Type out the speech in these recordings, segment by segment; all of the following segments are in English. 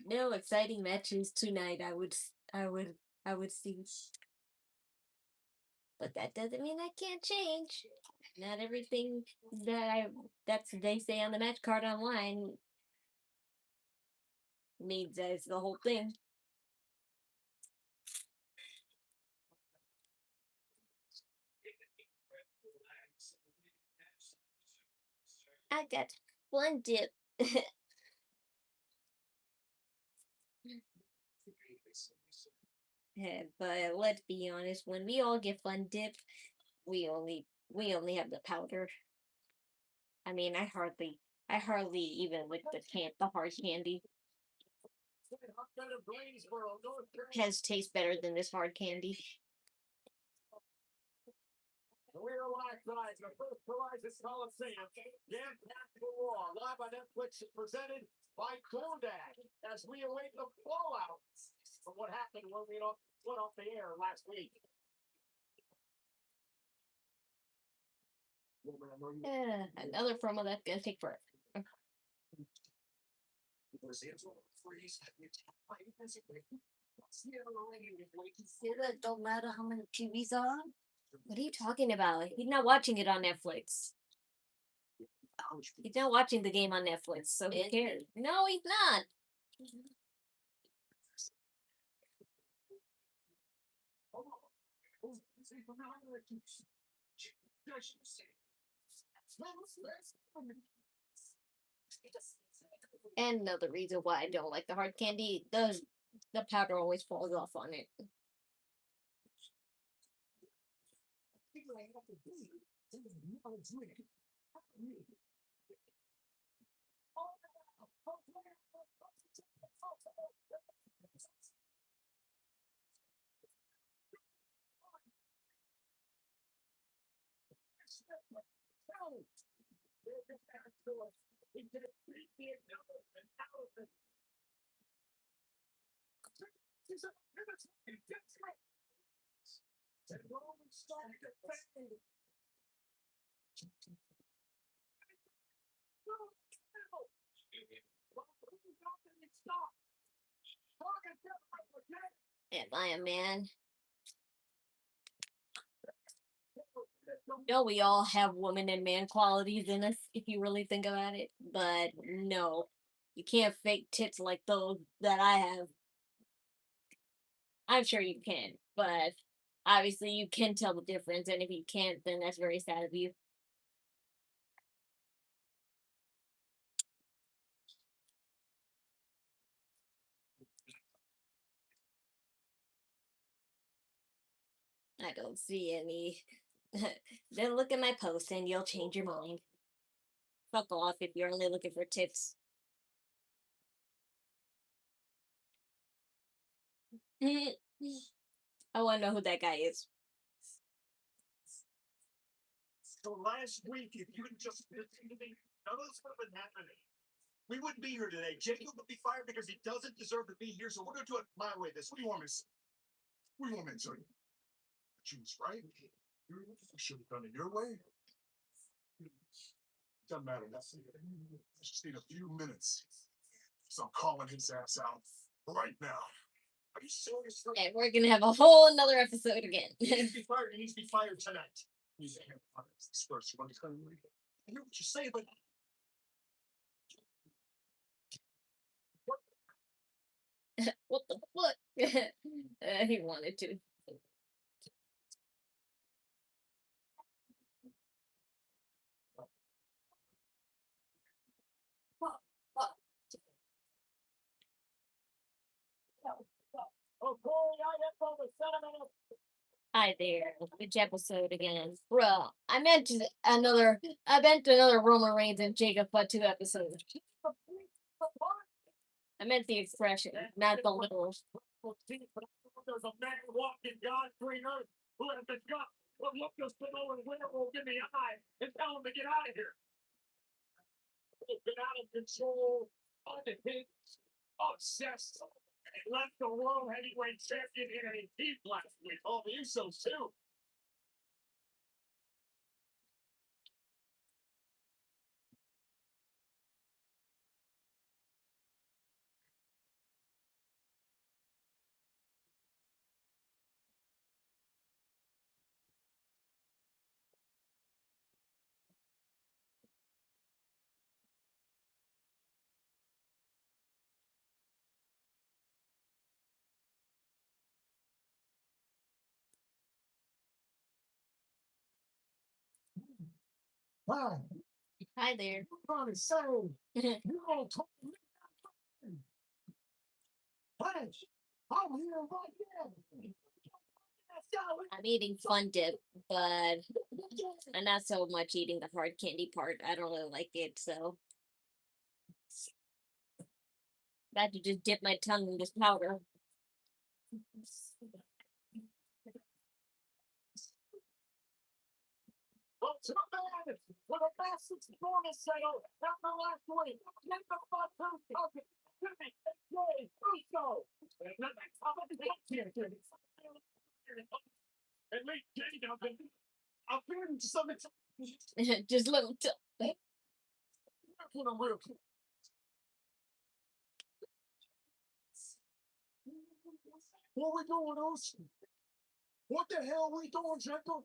No exciting matches tonight. I would, I would see. But that doesn't mean that can't change. Not everything that's they say on the match card online means that's the whole thing. I got one dip. But let's be honest, when we all get fun dip, we only have the powder. I mean, I hardly even lick the hard candy. Has taste better than this hard candy. We're live tonight, the first Horizon Coliseum. Jam-packed war, live on Netflix, presented by Grande, as we await the fallout from what happened when we went off the air last week. Another promo that's gonna take forever. That don't matter how many TVs are on. What are you talking about? He's not watching it on Netflix. He's not watching the game on Netflix, so who cares? No, he's not. And another reason why I don't like the hard candy, the powder always falls off on it. Am I a man? No, we all have woman and man qualities in us if you really think about it. But no, you can't fake tits like those that I have. I'm sure you can, but obviously you can tell the difference, and if you can't, then that's very sad of you. I don't see any. Then look at my post and you'll change your mind. Fuck off if you're only looking for tits. I want to know who that guy is. So last week, if you had just listened to me, none of this would have been happening. We wouldn't be here today. Jacob would be fired because he doesn't deserve to be here, so we're going to do it my way. What do you want me to say? What do you want me to say? She was right. You should have done it your way. Doesn't matter. I just need a few minutes. So I'm calling his ass out right now. Are you serious? And we're gonna have a whole another episode again. He needs to be fired. He needs to be fired tonight. He's a him first. You want to tell me? I hear what you say, but what the fuck? He wanted to. Hi there. Which episode again? Bro, I meant another Roman Reigns and Jacob Fatu episode. I meant the expression, not the literal. There's a man walking God's green earth who has the guts to look us below and werewolf in the eye and tell him to get out of here. It's been out of control, unhinged, obsessed, and left the world heavyweight champion in a heat last week. All the Usos too. Hi. Hi there. Trying to say, you gonna talk to me? Paige, I'm here right now. I'm eating fun dip, but I'm not so much eating the hard candy part. I don't really like it, so I had to just dip my tongue in this powder. Well, too bad. For the Bastards bonus sale, not the last week. Jacob Fatu talking. Femi, Yay, Uso. And the next time I'm here. And me, Jacob, I've been some Just little. when I'm real. What we doing, Uso? What the hell we doing, Jacob?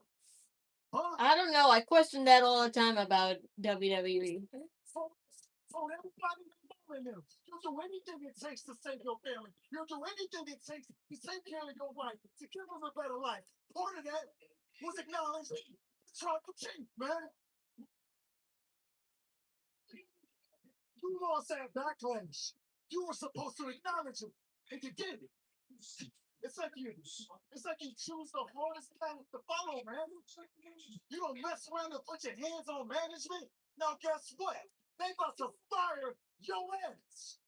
Huh? I don't know. I question that all the time about WWE. For everybody in them. You'll do anything it takes to save your family. You'll do anything it takes to take care of your wife, to give them a better life. Part of that was acknowledging tribal chief, man. You lost that backlash. You were supposed to acknowledge him, and you did. It's like you choose the hardest path to follow, man. You don't mess around and put your hands on management. Now guess what? They about to fire your ass.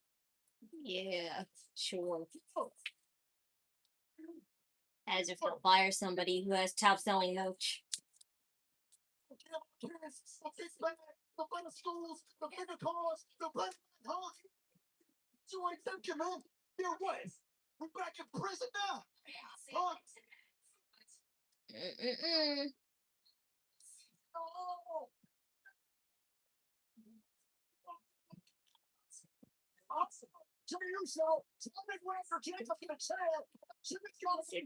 Yeah, sure. As if they'll fire somebody who has top selling merch. The better schools, the bigger cars, the better cars. You ain't thinking, man. You're what? We're back in prison now. Huh? Oh.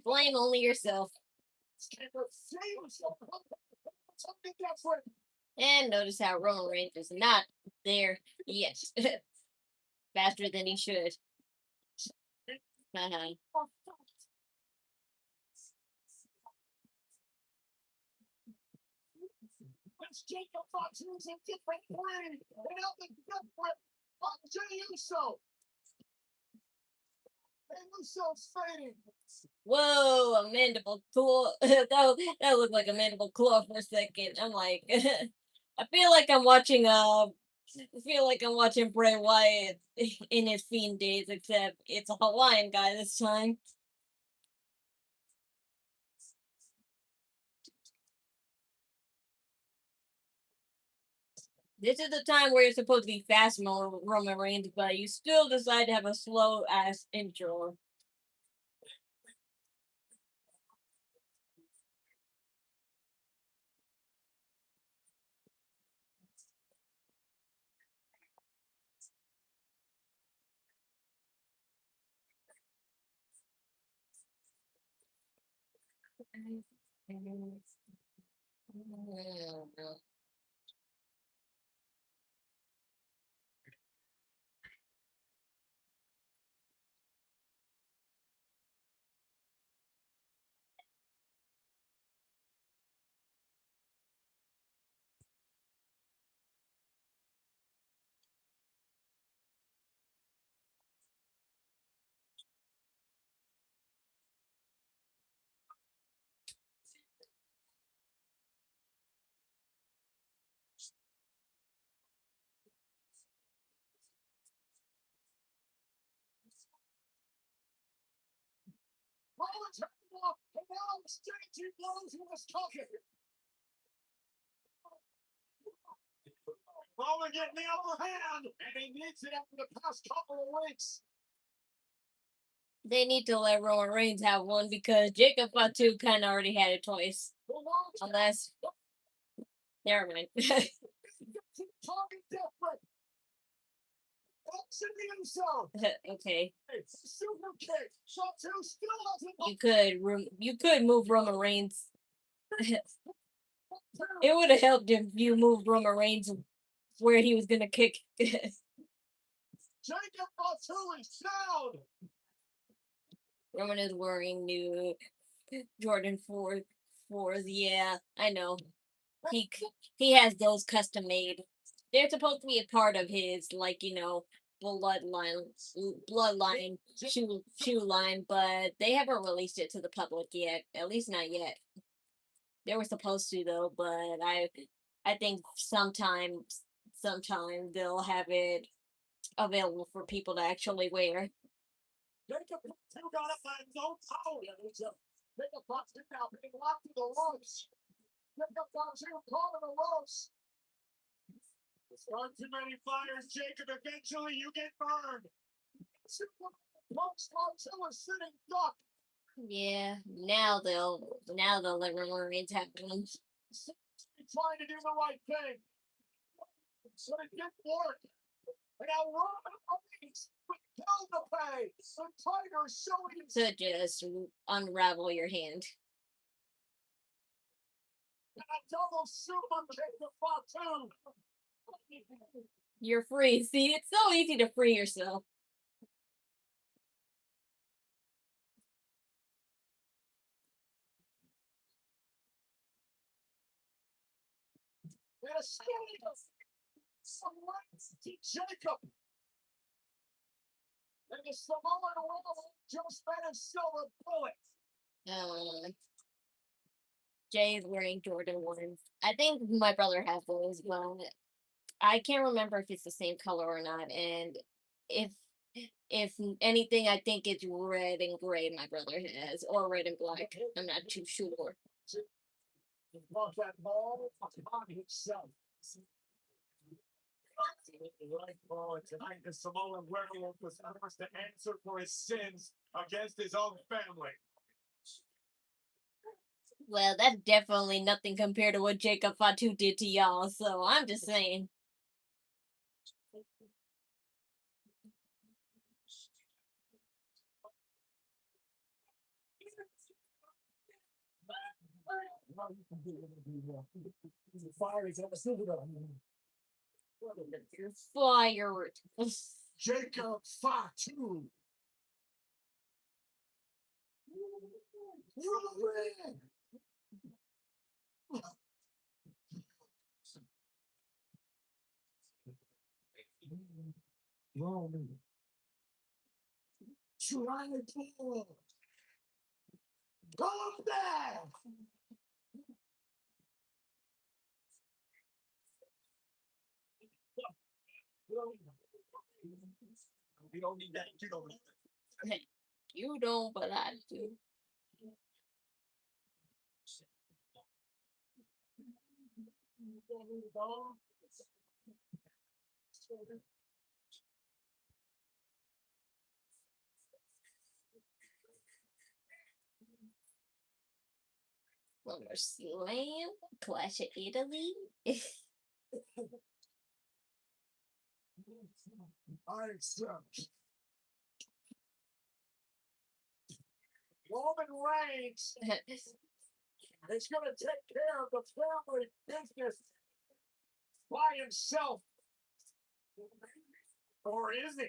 Blame only yourself. And notice how Roman Reigns is not there yet. Faster than he should. It's Jacob Fatu's a different plan. And I'll be different. Jay Uso. And Uso's fading. Whoa, a mandible claw. that looked like a mandible claw for a second. I'm like, I feel like I'm watching Bray Wyatt in his Fiend days, except it's a Hawaiian guy this time. This is the time where you're supposed to be fast Roman Reigns, but you still decide to have a slow ass intro. Rollins hurt off, and now exchanging blows with his talking. Rollins getting the upper hand, and he needs it after the past couple of weeks. They need to let Roman Reigns have one because Jacob Fatu kind of already had it twice. Unless, never mind. Okay. You could move Roman Reigns. It would have helped if you moved Roman Reigns where he was gonna kick. Jacob Fatu is down. Roman is wearing new Jordan 4s. Yeah, I know. He has those custom made. They're supposed to be a part of his, like, bloodline bloodline shoe line, but they haven't released it to the public yet. At least not yet. They were supposed to though, but I think sometime they'll have it available for people to actually wear. Jacob Fatu got up by his own power. Jacob Fatu now being locked to the ropes. Jacob Fatu calling the ropes. Start too many fires, Jacob. Eventually you get burned. Fatu is sitting duck. Yeah, now they'll let Roman Reigns have one. Trying to do the right thing. But it didn't work. And now Roman Reigns with buildup. The tiger showing To just unravel your hand. and a double super Jacob Fatu. You're free. See, it's so easy to free yourself. And a standing Jacob. And the Samoan Woman just made a silver bullet. Jay is wearing Jordan ones. I think my brother has those, but I can't remember if it's the same color or not. And if if anything, I think it's red and gray my brother has, or red and black. I'm not too sure. He brought that ball upon himself. Right ball, and tonight the Samoan werewolf was forced to answer for his sins against his own family. Well, that's definitely nothing compared to what Jacob Fatu did to y'all, so I'm just saying. Fire is ever silver. You're fired. Jacob Fatu. Roman. Roman. Try to come back. We don't need that. You don't need that. You don't, but I do. SummerSlam, Clash of Italy. I accept. Roman Reigns is going to take care of the family business by himself. Or is he?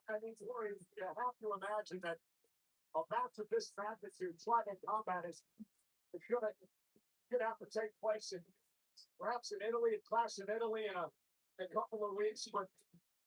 I mean, you have to imagine that a match of this magnitude, tribal combat is going to have to take place in perhaps in Italy, a clash in Italy in a couple of weeks. But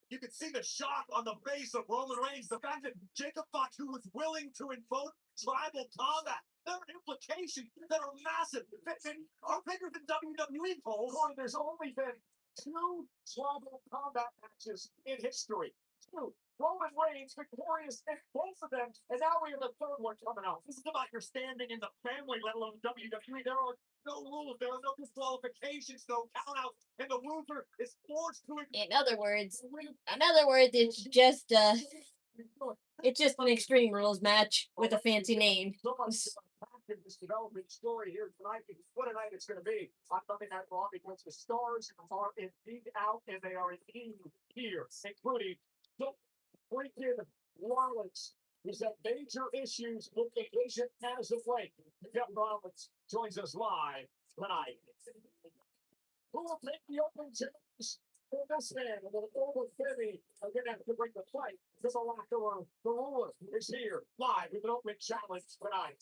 you could see the shock on the face of Roman Reigns. The fact that Jacob Fatu was willing to invoke tribal combat. There are implications that are massive, that are bigger than WWE polls. There's only been 2 tribal combat matches in history. 2. Roman Reigns victorious in both of them, and now we have the third one coming out. This is about your standing in the family, let alone WWE. There are no rules, there are no disqualifications, no countouts, and the loser is forced to. In other words, it's just an Extreme Rules match with a fancy name. This developing story here tonight. What a night it's going to be on Monday Night Raw, because the stars are indeed out and they are indeed here, including freaking Rollins. He's had major issues with the patient as of late. Kevin Rollins joins us live tonight. Who will take the open challenge for this man? Will Femi are going to have to bring the fight to is a locker room. The ruler is here, live with an open challenge tonight.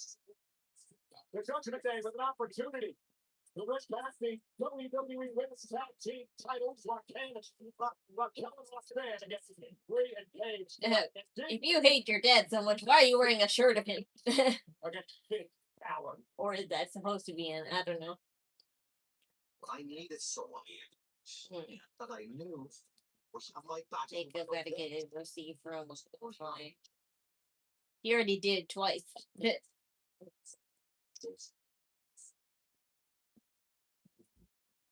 The Judgment Day with an opportunity to win back the WWE Women's Tag Team titles. Raquel lost there against Brie and Paige. If you hate your dad so much, why are you wearing a shirt of him? Against Finn Balor. Or is that supposed to be in? I don't know. I needed someone that I knew was like that. Jacob gotta get his receipt from fine. He already did it twice.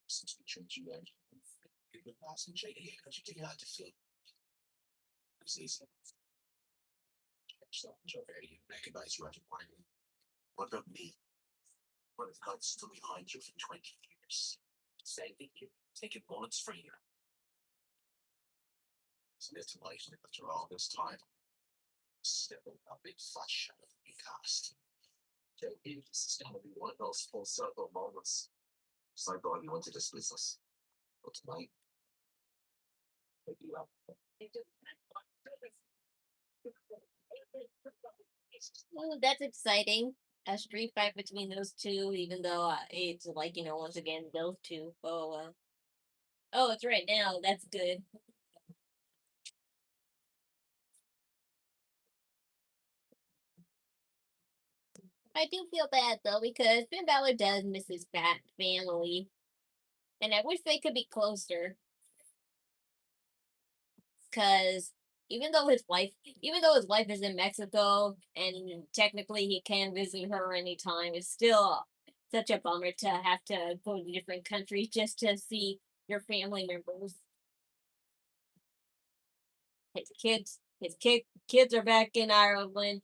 Since we changed you out, you would pass and shake it because you didn't have to feel. It's easy. So, you recognize you as a one. What about me? What if God stood behind you for 20 years? Saving you, taking bullets for you. Isn't it late after all this time? Still a big fat shadow you cast. This is gonna be one of those full circle moments. So I thought you wanted to dismiss us. But tonight, take you out. Ooh, that's exciting. A street fight between those two, even though it's like, once again, those two. Oh, oh, it's right now. That's good. I do feel bad, though, because Finn Balor does miss his fat family. And I wish they could be closer. Because even though his wife is in Mexico and technically he can visit her anytime, it's still such a bummer to have to go to different countries just to see your family members. His kids are back in Ireland.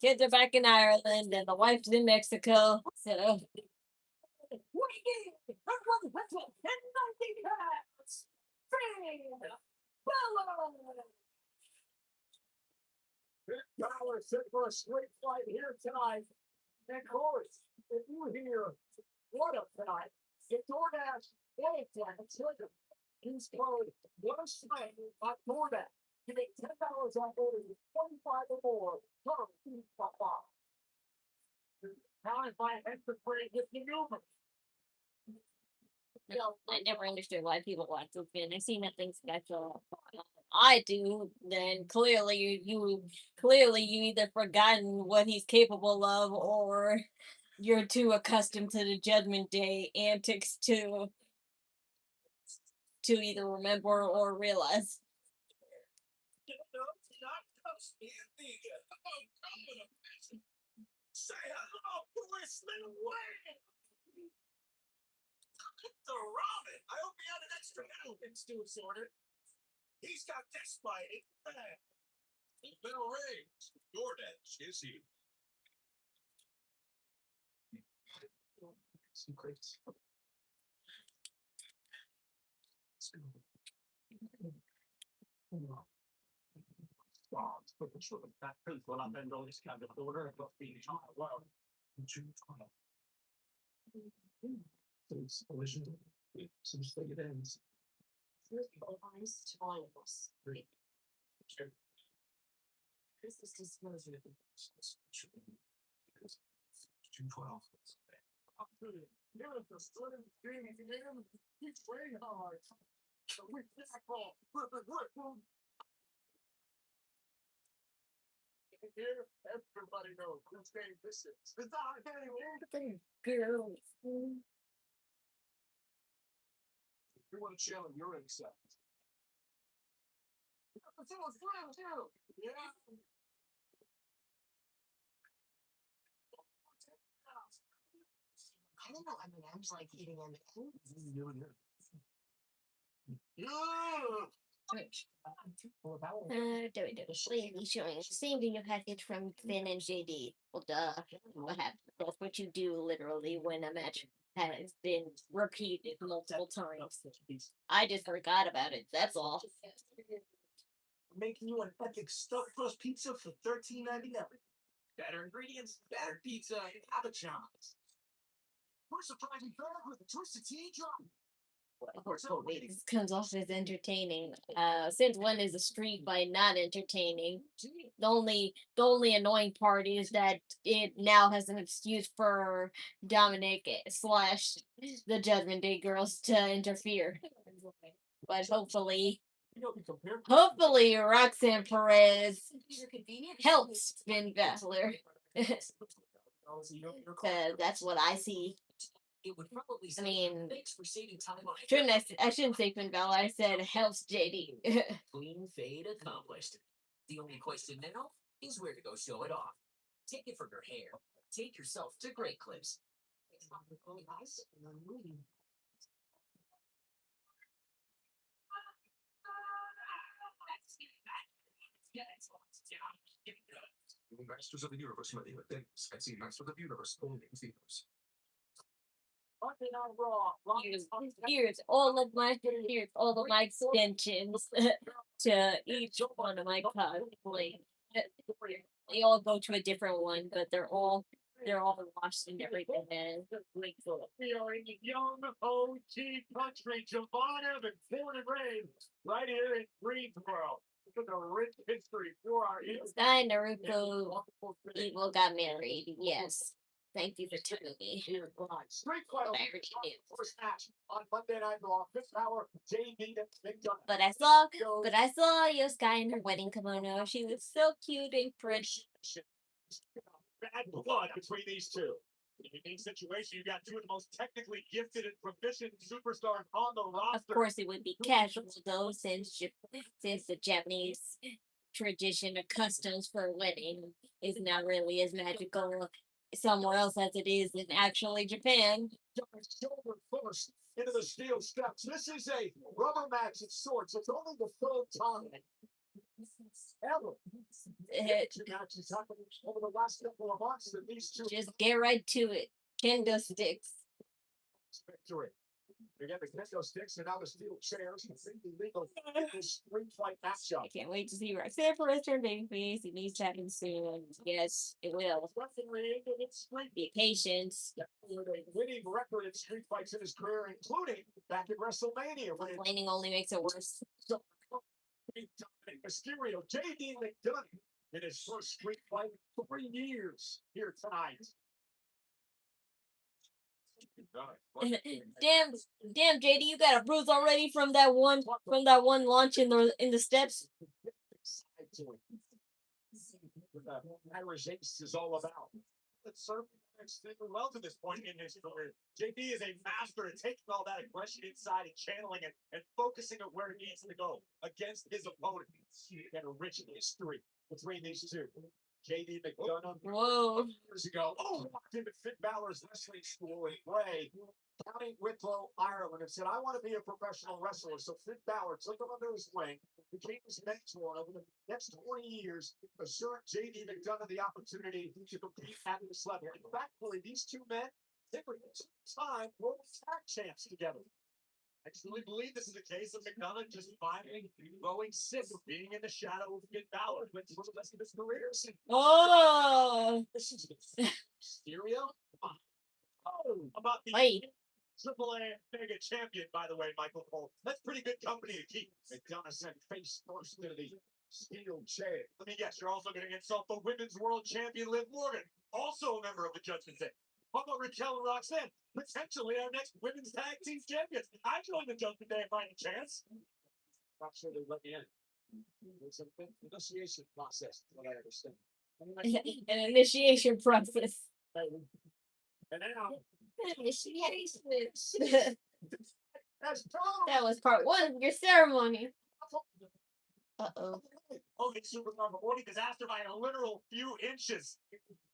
Kids are back in Ireland and the wife's in Mexico. So Balor set for a straight fight here tonight. And of course, if you hear what up tonight, get DoorDash anytime trigger. Use code WHATSLANG on DoorDash. You make $10 off orders of 25 or more. Now I buy an extra free with the Uber. I never understood why people watch this film. I see nothing special. I do. Then clearly you either forgotten what he's capable of, or you're too accustomed to the Judgment Day antics to either remember or realize. Say hello, policeman Wayne! The Robin! I hope he had an extra elephant stew sorted. He's got this fighting. The bell rings. DoorDash is here. Secrets. That people up and all this kind of order of being well. Seems like it ends. Honest to all of us. This is disclosure. 212. He's way hard. Here, everybody knows whose game this is. It's our game. Girl. You want to chill and you're in set. Yeah. I don't know. M&M's like eating M&M's. Lately showing the same video package from Finn and JD. Well, duh. What happened? That's what you do literally when a match has been repeated multiple times. I just forgot about it. That's all. Making you an epic stuffed crust pizza for $13.99. Better ingredients, better pizza, have a chance. We're surprising back with a twisted tea drop. This comes off as entertaining. Since when is a street fight not entertaining? The only annoying part is that it now has an excuse for Dominic slash the Judgment Day girls to interfere. But hopefully Roxanne Perez helps Finn Balor. That's what I see. I mean, I shouldn't say Finn Balor. I said helps JD. Clean fade accomplished. The only question now is where to go show it off. Take it from your hair. Take yourself to Great Clips. Masters of the Universe many things. I see Masters of the Universe only in theaters. Here's all of my extensions to each one of my cosplays. They all go to a different one, but they're all washed and everything. And We are in the young OG country, Javon Evans, born and raised right here in Greensboro. With a rich history for our Sky and Naruto Evil got married. Yes. Thank you for telling me. Street fight I already knew. first match on Monday Night Raw. Fifth hour, JD and McDonough. But I saw Sky in her wedding kimono. She was so cute and pretty. Bad blood between these two. In a unique situation, you got two of the most technically gifted and proficient superstars on the Of roster. course, it would be casual though, since the Japanese tradition or customs for a wedding is not really as magical somewhere else as it is in actually Japan. Shoulder first into the steel steps. This is a rubber match of sorts. It's only the third time ever. Two matches happened over the last couple of months that these two Just get right to it. Kendo sticks. victory. Again, the kendo sticks and now the steel chairs. Completely legal in this street fight matchup. I can't wait to see Roxanne Perez turn babyface. It needs to happen soon. Yes, it will. Referee into the street. Be patient. With a winning record in street fights in his career, including back at WrestleMania. When Complaining only makes it worse. Mysterio, JD McDonough in his first street fight in 3 years here tonight. Damn, JD, you got a bruise already from that one launch in the steps. What Irish Ace is all about. Let's serve well to this point in his career. JD is a master at taking all that aggression inside and channeling it and focusing it where it needs to go against his opponent. He had a rich history between these two. JD McDonough. Whoa. Years ago, walked into Finn Balor's wrestling school in Bray, County Wicklow, Ireland, and said, I want to be a professional wrestler. So Finn Balor took him under his wing, became his mentor, and over the next 20 years, assured JD McDonough the opportunity to compete at this level. And thankfully, these two men, they were two-time world tag champs together. I truly believe this is a case of McDonough just finally growing sick of being in the shadow of Finn Balor for the rest of his career. Oh. Mysterio? About the Wait. AAA mega champion, by the way, Michael Cole. That's pretty good company to keep. McDonough sent face first into the steel chair. Let me guess, you're also going to insult the women's world champion, Liv Morgan, also a member of the Judgment Day. How about Raquel and Roxanne? Potentially our next women's tag team champions. I joined the Judgment Day if I had a chance. Not sure they let me in. It's an initiation process, what I understand. An initiation process. And now, Initiation. that's Tom. That was part one of your ceremony. Uh-oh. Only Superstar before disaster by a literal few inches.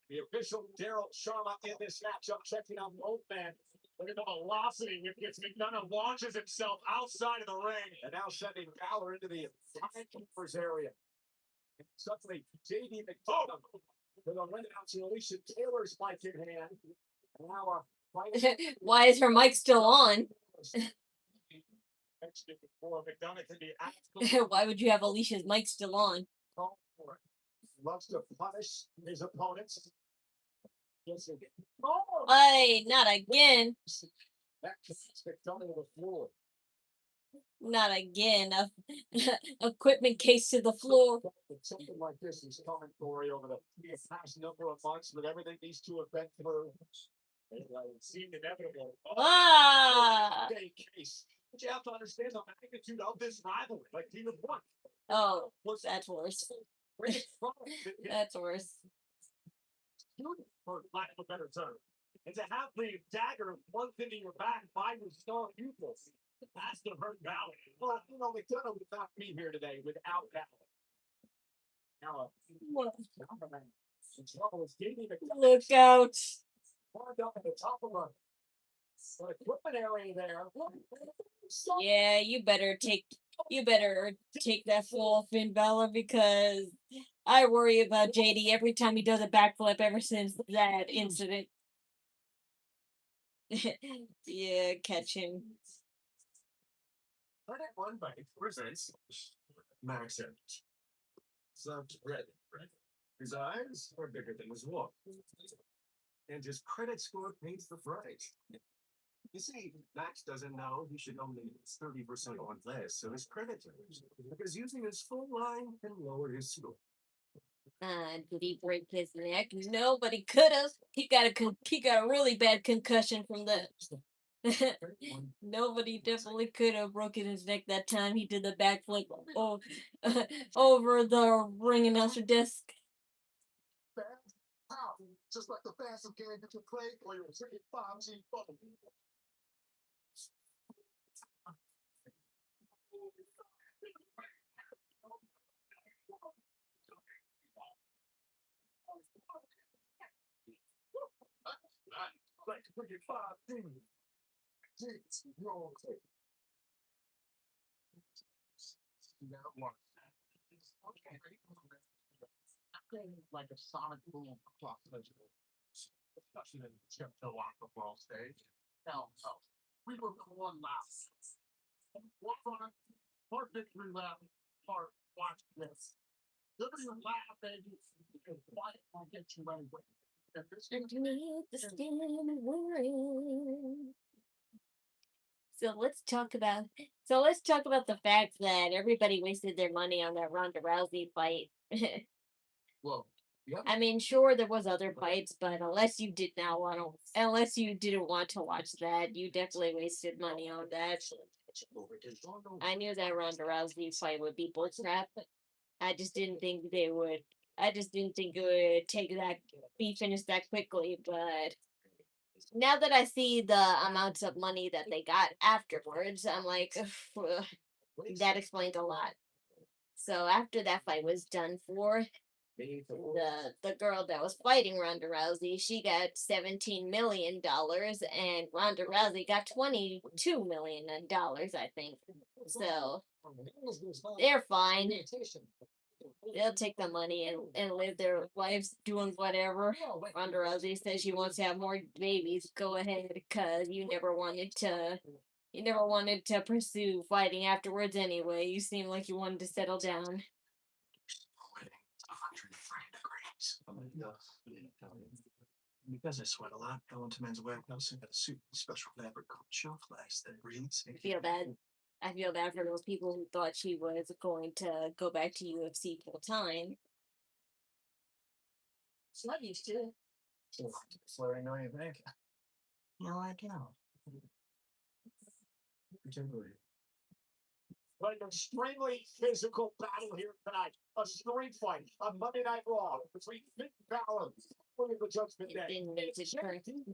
The official Daryl Sharma in this matchup checking out both men. Look at the velocity with which McDonough launches himself outside of the ring. And now sending Balor into the timekeeper's area. And suddenly, JD McDonough with a ring out to Alicia Taylor's mic in hand. And now Why is her mic still on? before McDonough can be absolutely Why would you have Alicia's mic still on? called for it. Loves to punish his opponents. Oh, Hey, not again. that casket fell to the floor. Not again. Equipment case to the floor. Something like this is coming, Corey, over the past number of months with everything these two have been through. It seemed inevitable. Ah. Big case. But you have to understand the magnitude of this rivalry. Like team of one. Oh, that's worse. Greatest product that hit That's worse. student, for lack of a better term. And to have the dagger plugged into your back by your star pupils. That's the hurt Valley. Well, you know, McDonough would not be here today without Valley. Now, the trouble is Jamie McDonough Look out. wound up at the top of the equipment area there. Yeah, you better take that full Finn Balor because I worry about JD every time he does a backflip ever since that incident. Yeah, catch him. One by presents Max Evans. Served red. His eyes are bigger than his walk. And his credit score paints the price. You see, Max doesn't know he should only 30% on less so his creditors, because using his full line can lower his score. Did he break his neck? Nobody could have. He got a really bad concussion from that. Nobody definitely could have broken his neck that time he did the backflip over the ring announcer desk. How? Just like the fans of game that you play or your 5G phone. Like to put your 5 like a sonic boom across the especially in the Chipto on the world stage. Hell no. We were the one last. One front, part victory lap, part watch this. Give me a laugh, baby. Because quiet will get you anyway. If this Underneath the skin wearing. So let's talk about the fact that everybody wasted their money on that Ronda Rousey fight. Well, I mean, sure there was other fights, but unless you didn't want to watch that, you definitely wasted money on that. I knew that Ronda Rousey fight would be bullcrap. I just didn't think it would be finished that quickly, but now that I see the amounts of money that they got afterwards, I'm like, that explains a lot. So after that fight was done for, the girl that was fighting Ronda Rousey, she got $17 million, and Ronda Rousey got $22 million, I think. So they're fine. They'll take the money and live their lives doing whatever. Ronda Rousey says she wants to have more babies. Go ahead, because you never wanted to pursue fighting afterwards anyway. You seem like you wanted to settle down. wedding 103 degrees. Because I sweat a lot, going to men's warehouse and got a suit with special fabric called show flags that reads. I feel bad for those people who thought she was going to go back to UFC full time. It's not used to. Slurring on your back. No, I can't. Like an extremely physical battle here tonight. A street fight on Monday Night Raw between Finn Balor and the Judgment Day.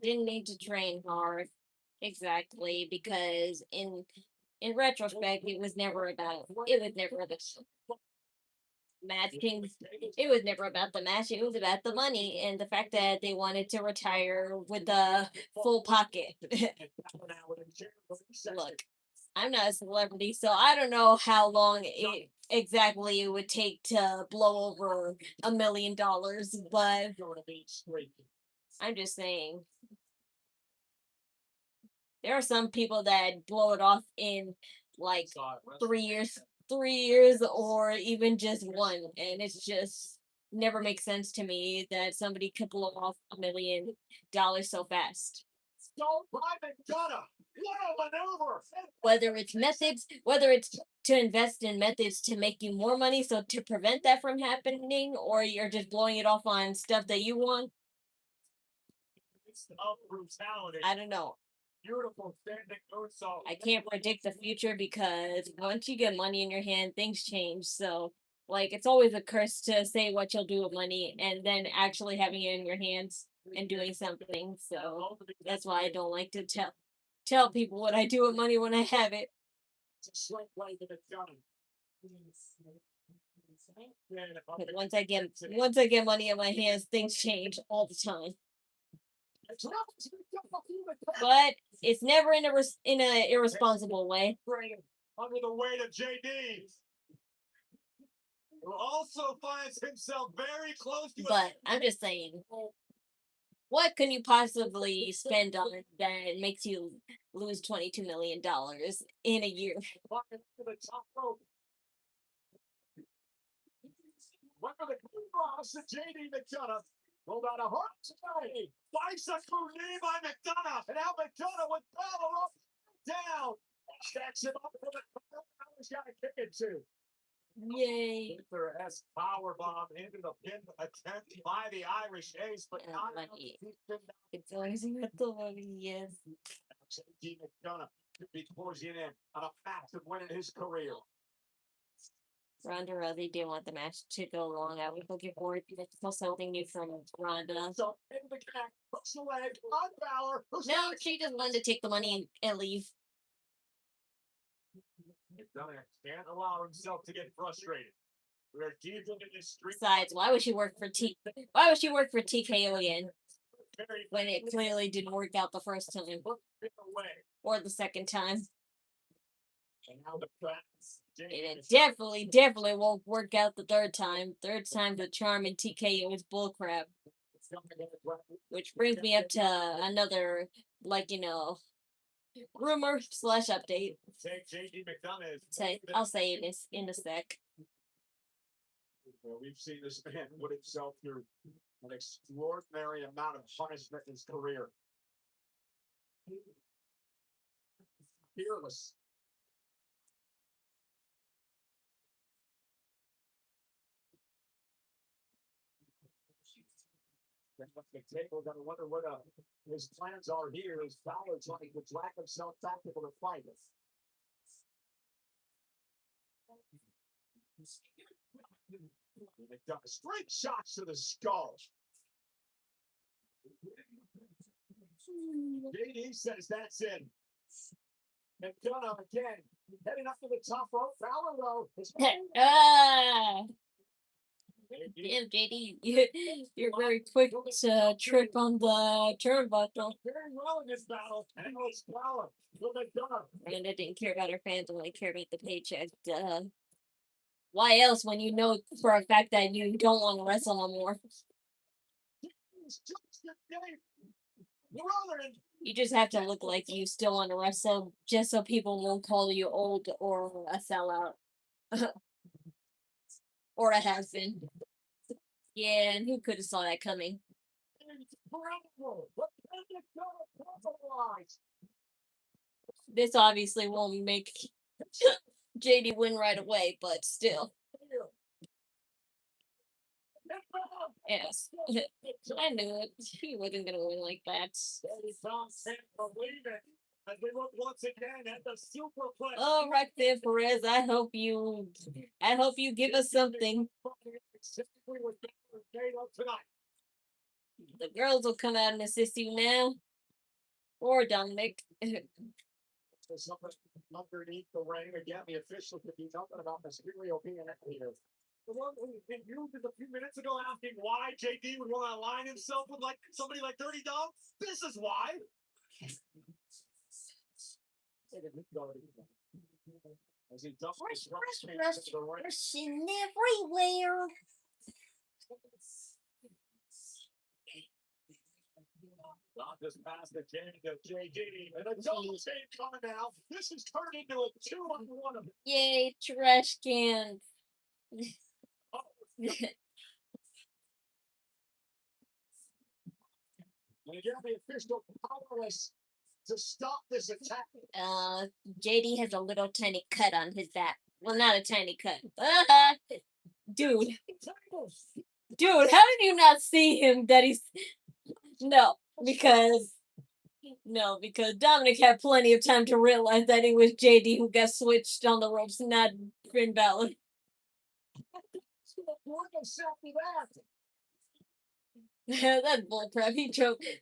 Didn't need to train hard. Exactly, because in retrospect, it was never about the match. It was never about the match. It was about the money and the fact that they wanted to retire with a full pocket. Look, I'm not a celebrity, so I don't know how long it would take to blow over $1 million, but I'm just saying. There are some people that blow it off in like 3 years, or even just one, and it's just never makes sense to me that somebody could blow off $1 million so fast. So by McDonough, what a maneuver! Whether it's methods, whether it's to invest in methods to make you more money, so to prevent that from happening, or you're just blowing it off on stuff that you want. It's of brutality. I don't know. Beautiful standing moonsault. I can't predict the future because once you get money in your hand, things change. So, like, it's always a curse to say what you'll do with money and then actually having it in your hands and doing something. So that's why I don't like to tell people what I do with money when I have it. It's a slight way to the gun. Because once I get money in my hands, things change all the time. But it's never in a irresponsible way. Under the weight of JD, who also finds himself very close to. But I'm just saying, what can you possibly spend on that makes you lose $22 million in a year? Went for the cross to JD McDonough. Rolled out a heart tonight. Bicycle knee by McDonough. And now McDonough with power up down. Stacks him up for the corner. Now he's got to kick it too. Yay. Luther S. Powerbomb into the pin attempt by the Irish Ace, but not enough to keep him down. It's always the money, yes. JD McDonough could be closing in on a massive win in his career. Ronda Rousey didn't want the match to go long. I was looking forward to something new from Ronda. So, in the connect, push the leg on Balor. No, she just wanted to take the money and leave. McDonough can't allow himself to get frustrated. We're deep into this street. Besides, why would she work for TKO again when it clearly didn't work out the first time or the second time? And now the facts. And it definitely won't work out the third time. Third time's the charm, and TKO is bullcrap. Which brings me up to another, rumor / update. I'll say it in a sec. Well, we've seen this man put himself through an extraordinary amount of punishment in his career. Fearless. The table gonna wonder what his plans are here. His Balor trying to drag himself back into the fight. They've got straight shots to the skull. JD says that's it. McDonough again, heading up to the top rope. Balor though. Damn, JD, you're very quick to trip on the turnbuckle. Very well in this battle. And it's Balor. And I didn't care about her fans, only cared about the paycheck. Duh. Why else when you know for a fact that you don't want to wrestle no more? You just have to look like you still want to wrestle just so people won't call you old or a sellout. Or a has-been. Yeah, and who could have saw that coming? This obviously won't make JD win right away, but still. Yes. I knew it. He wasn't going to win like that. Oh, Roxanne Perez, I hope you give us something. The girls will come out and assist you now. Or Dominic. Something underneath the ring again. The official could be nothing about Mysterio being here. The one who you did a few minutes ago asking why JD would want to align himself with somebody like Dirty Dog. This is why. As he dumps Russian everywhere. Not just past the change of JD. And a double change coming now. This is turned into a 2-on-1. Yay, trash can. And again, the official powerless to stop this attack. JD has a little tiny cut on his back. Well, not a tiny cut. Dude, how did you not see him? That he's because Dominic had plenty of time to realize that it was JD who got switched on the ropes, not Finn Balor. That's bullcrap.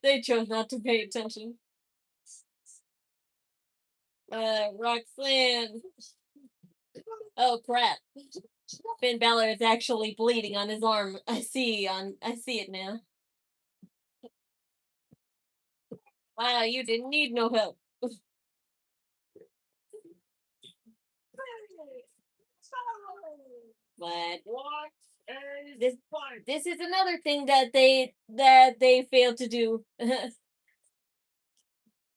They chose not to pay attention. Roxanne. Oh crap. Finn Balor is actually bleeding on his arm. I see it now. Wow, you didn't need no help. But this is another thing that they failed to do.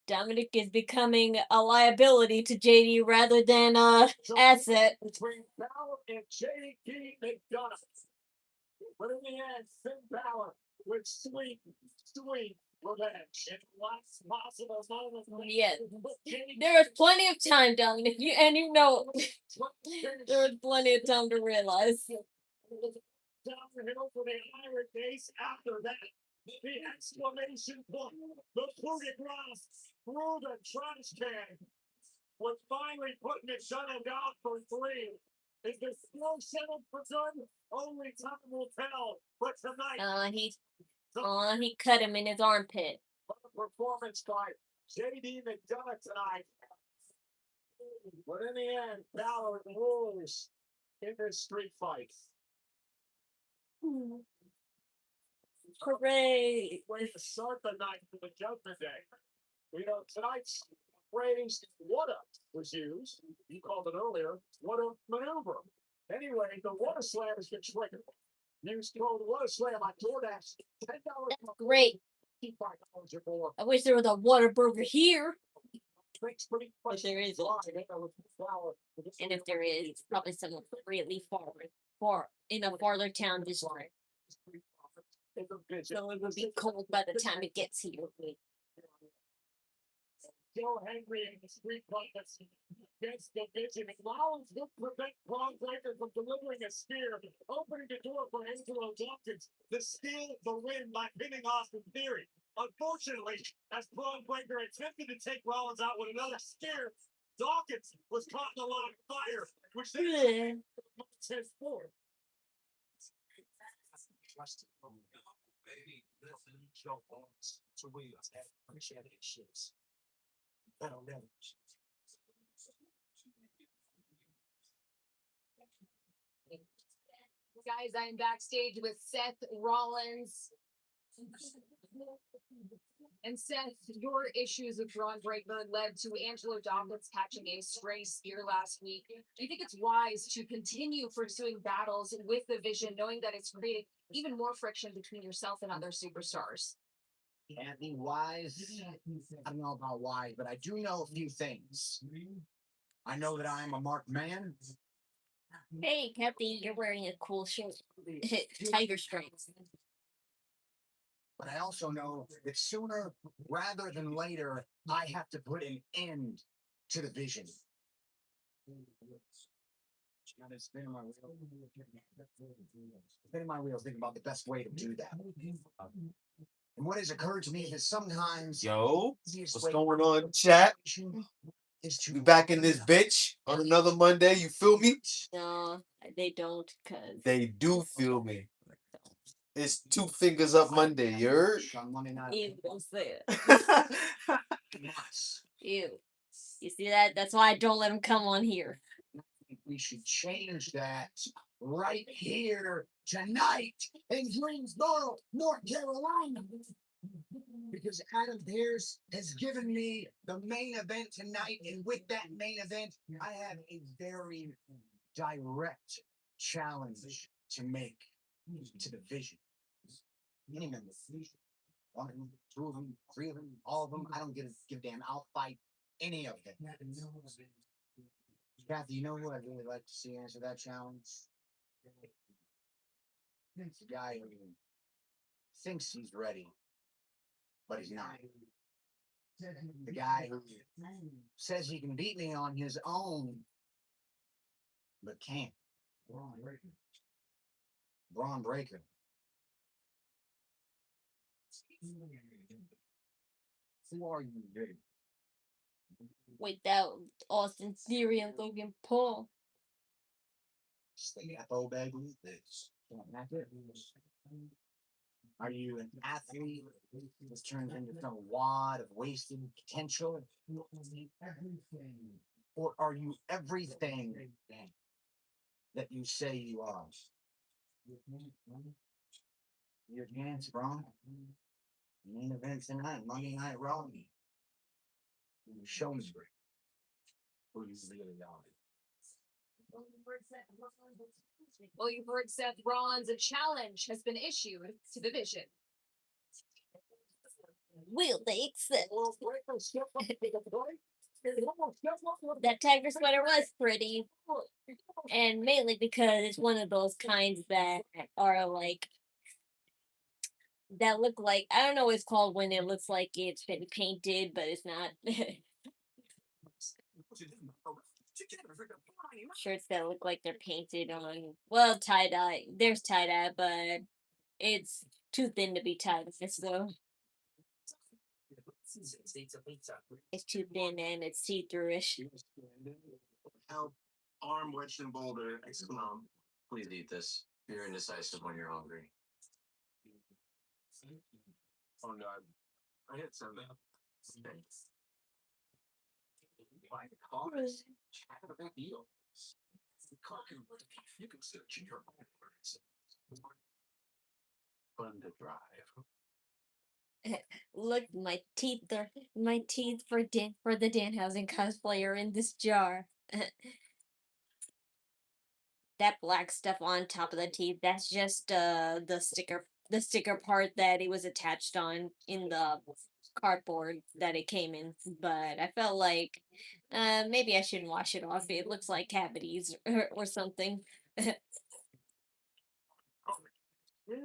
Dominic is becoming a liability to JD rather than asset. Between Balor and JD McDonough. But in the end, Finn Balor with sweet revenge and lots possible moments. Yes. There was plenty of time, Dominic. You know there was plenty of time to realize. Downhill for the Irish Ace after that. The exclamation point, the coup de grace through the trash can was finally putting it shuttle down for 3. Is the score settled for good? Only time will tell. But tonight, he cut him in his armpit. what a performance by JD McDonough tonight. But in the end, Balor rules in this street fight. Hooray! Way to start the night for the Judgment Day. You know, tonight's phrase, what up, was used. You called it earlier, what a maneuver. Anyway, the water slam has been triggered. Use code water slam on DoorDash. $10. That's great. $5 or more. I wish there was a water burger here. But there isn't. And if there is, it's probably somewhere really far in a farther town district. So it would be cold by the time it gets here. Joe Henry in the street profits against the vision. Rollins would prevent Braun Breaker from delivering a spear, opening the door for Angelo Dawkins to steal the win by pinning Austin Theory. Unfortunately, as Braun Breaker attempted to take Rollins out with another spear, Dawkins was caught in a line of fire, which then his forward. Baby, listen, Joe Owens to Williams have appreciated ships. I don't know. Guys, I'm backstage with Seth Rollins. And Seth, your issues with Braun Breaker led to Angelo Dawkins catching a stray spear last week. Do you think it's wise to continue pursuing battles with the Vision, knowing that it's creating even more friction between yourself and other superstars? Anthony, wise? I don't know about wise, but I do know a few things. I know that I am a marked man. Hey, Captain, you're wearing a cool shirt. Tiger stripes. But I also know that sooner rather than later, I have to put an end to the Vision. Spinning my wheels, thinking about the best way to do that. And what has occurred to me is that sometimes, Yo, what's going on, chat? We back in this bitch on another Monday. You feel me? No, they don't, cause They do feel me. It's 2 fingers up Monday. You heard? Ew, don't say it. Ew. You see that? That's why I don't let him come on here. We should change that right here tonight in Greensboro, North Carolina. Because Adam Pearce has given me the main event tonight, and with that main event, I have a very direct challenge to make to the Vision. Any member, 1 of them, 2 of them, 3 of them, all of them, I don't give a damn. I'll fight any of them. Kathy, you know who I'd really like to see answer that challenge? It's the guy who thinks he's ready, but he's not. The guy who says he can beat me on his own, but can't. Braun Breaker. Who are you, dude? Without Austin Theory and Logan Paul. Stay up, old baby. That's it. Are you an athlete that's turned into some wad of wasted potential? Or are you everything that you say you are? Your chance, bro. Main event tonight, Monday Night Raw. Show me who you really are. Well, you've heard Seth Rollins, a challenge has been issued to the Vision. Will they accept? That tiger sweater was pretty. And mainly because it's one of those kinds that are like, that look like, I don't know what it's called when it looks like it's been painted, but it's not. Shirts that look like they're painted on, well, tie-dye. There's tie-dye, but it's too thin to be tie-dye, so it's too thin and it's see-through-ish. Help, arm wedged and boulder. Excellent. Please eat this. You're indecisive when you're hungry. Oh no, I hit something. Thanks. Why cars? Chat about deal. You can search your own words. Fun to drive. Look, my teeth for the Danhausen cosplay are in this jar. That black stuff on top of the teeth, that's just the sticker part that it was attached on in the cardboard that it came in. But I felt like maybe I shouldn't wash it off. It looks like cavities or something. Didn't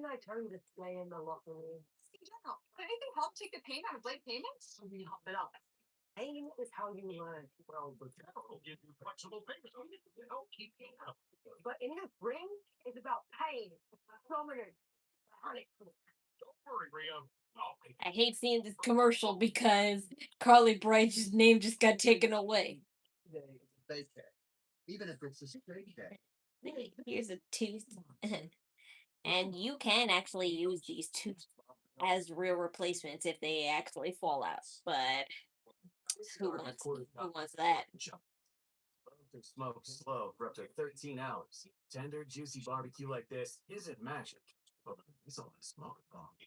I tell you to stay in the locker room? Yeah, anything help take the pain out of late payments? Paying is how you learn. Well, the town will give you flexible payments. Keep paying up. But in this ring, it's about pain. Dominance. Don't worry, Ria. I'll pay. I hate seeing this commercial because Carly Brights' name just got taken away. Even if it's a straight day. Here's a tooth. And you can actually use these tooth as real replacements if they actually fall out. But who wants that? Smoke slow for up to 13 hours. Tender, juicy barbecue like this isn't magic. But it's all the smoke bomb.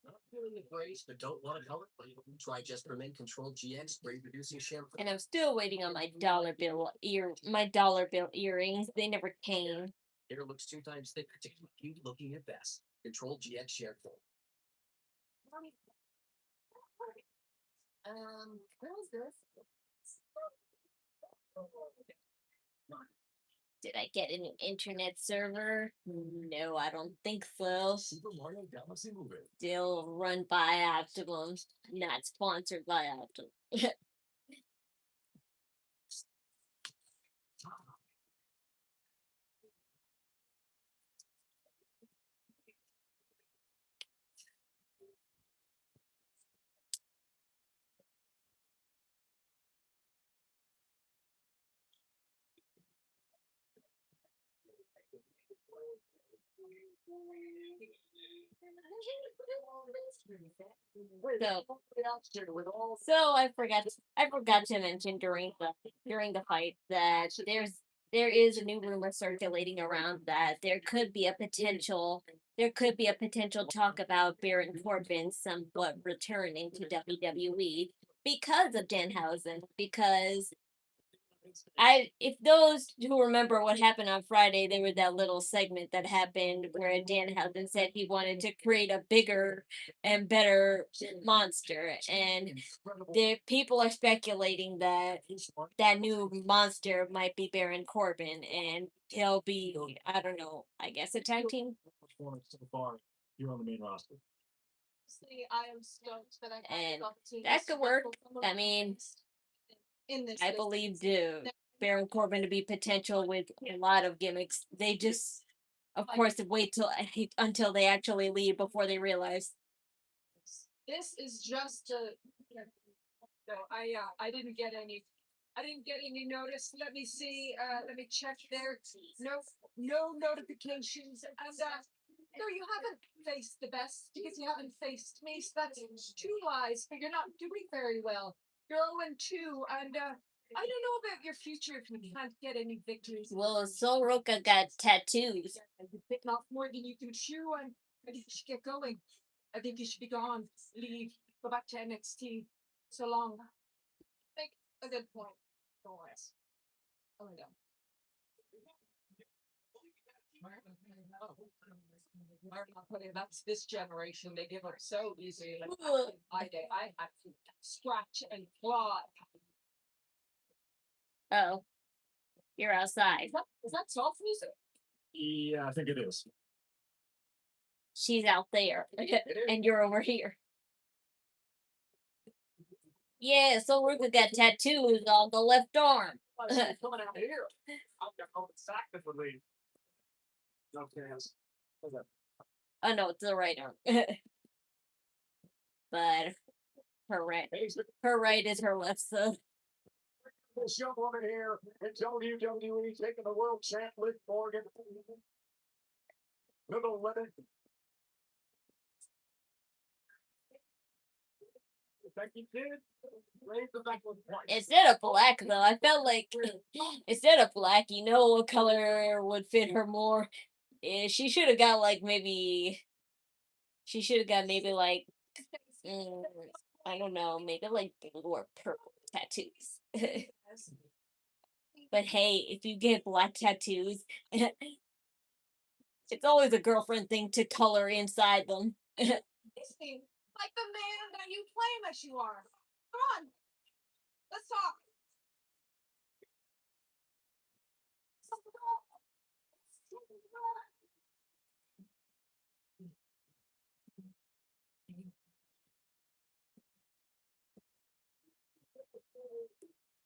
Not feeling the grace, but don't want to color? Try Just for Men Control GX spray reducing shampoo. And I'm still waiting on my dollar bill earrings. They never came. Hair looks 2 times thicker to keep you looking your best. Control GX shampoo. What was this? Did I get a new internet server? No, I don't think so. Super Mario Galaxy movie. Still run by Optimum, not sponsored by Optimum. So I forgot to mention during the fight that there is a new rumor circulating around that there could be a potential talk about Baron Corbin somewhat returning to WWE because of Danhausen, because if those who remember what happened on Friday, there was that little segment that happened where Danhausen said he wanted to create a bigger and better monster, and the people are speculating that that new monster might be Baron Corbin, and he'll be, I don't know, I guess a tag team. Performance so far, you're on the main roster. Honestly, I am stoked that I had And the opportunity that to could work. wrestle some of I my mean, friends in this I business. believe Baron Corbin to be potential with a lot of gimmicks. They just, of course, wait until they actually leave before they realize. This is just a. No, I didn't get any. I didn't get any notice. Let me see. Let me check there. No notifications. And no, you haven't faced the best because you haven't faced me. So that's two lies. But you're not doing very well. You're 0-2, and I don't know about your future if you can't get any victories. Well, Soroka got tattoos. You've bitten off more than you can chew, and I think you should get going. I think you should be gone. Leave. Go back to NXT. So long. Make a good point. Don't worry. Oh my god. That's this generation. They give up so easy. Like back in my day, I had to scratch and claw. Oh, you're outside. Is that soft music? Yeah, I think it is. She's out there, and you're over here. Yeah, Soroka got tattoos on the left arm. Coming out here. I've got no exactly for leave. No chance. Oh no, it's the right arm. But her right is her left, so. This young woman here in WWE taking the world champ Liv Morgan. Little lemon. Becky did. Raise the back with white. Instead of black, though, I felt like instead of black, you know what color would fit her more? She should have got like maybe. She should have got maybe like. I don't know, maybe like blue or purple tattoos. But hey, if you get black tattoos, it's always a girlfriend thing to color inside them. Like the man that you claim that you are. Come on. Let's talk.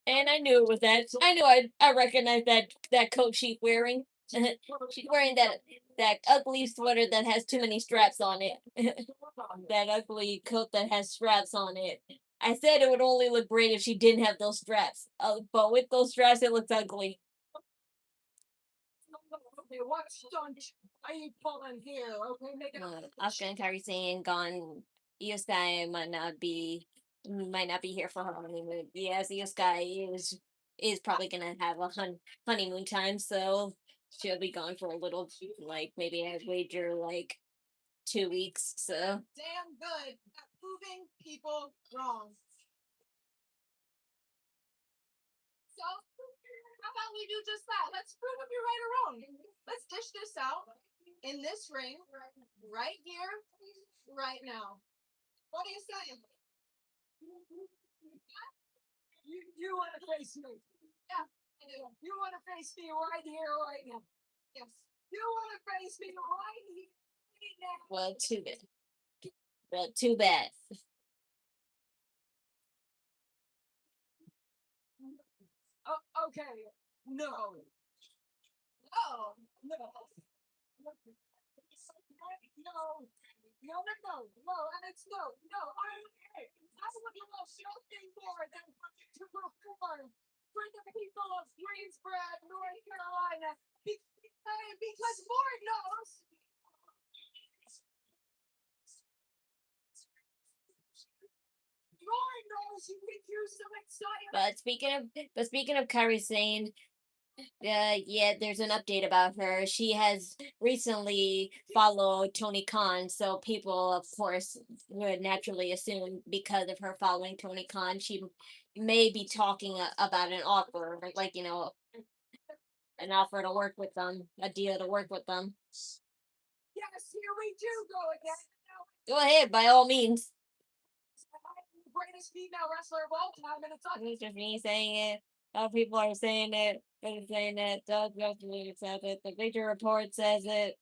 And I knew it was that. I knew I recognized that coat she's wearing. She's wearing that ugly sweater that has too many straps on it. That ugly coat that has straps on it. I said it would only look great if she didn't have those straps. But with those straps, it looks ugly. Okay, what stunt are you pulling here? Okay, make it. Asuka and Kairi saying gone. Io Sky might not be here for her honeymoon. Yes, Io Sky is probably gonna have a honeymoon time, so she'll be gone for a little, like maybe I wager like 2 weeks. So Damn good at proving people wrong. So how about we do just that? Let's prove if you're right or wrong. Let's dish this out in this ring, right here, right now. What do you say? You want to face me? Yeah, I do. You want to face me right here, right now? Yes. You want to face me right here, right now? well, too bad. Well, too bad. Oh, okay. No. No. No. No, and it's no, I'm okay. I would love something more than to perform for the people of Greensboro, North Carolina, because Lord knows. Lord knows you could use some excitement. But speaking of Kairi Sane, yeah, there's an update about her. She has recently followed Tony Khan, so people, of course, would naturally assume because of her following Tony Khan, she may be talking about an offer, like an offer to work with them, a deal to work with them. Yes, here we do go again. Go ahead, by all means. The greatest female wrestler of all time, and it's not It's just me saying it. People are saying it. They're saying it. Doug Justin says it. The Bleacher Report says it.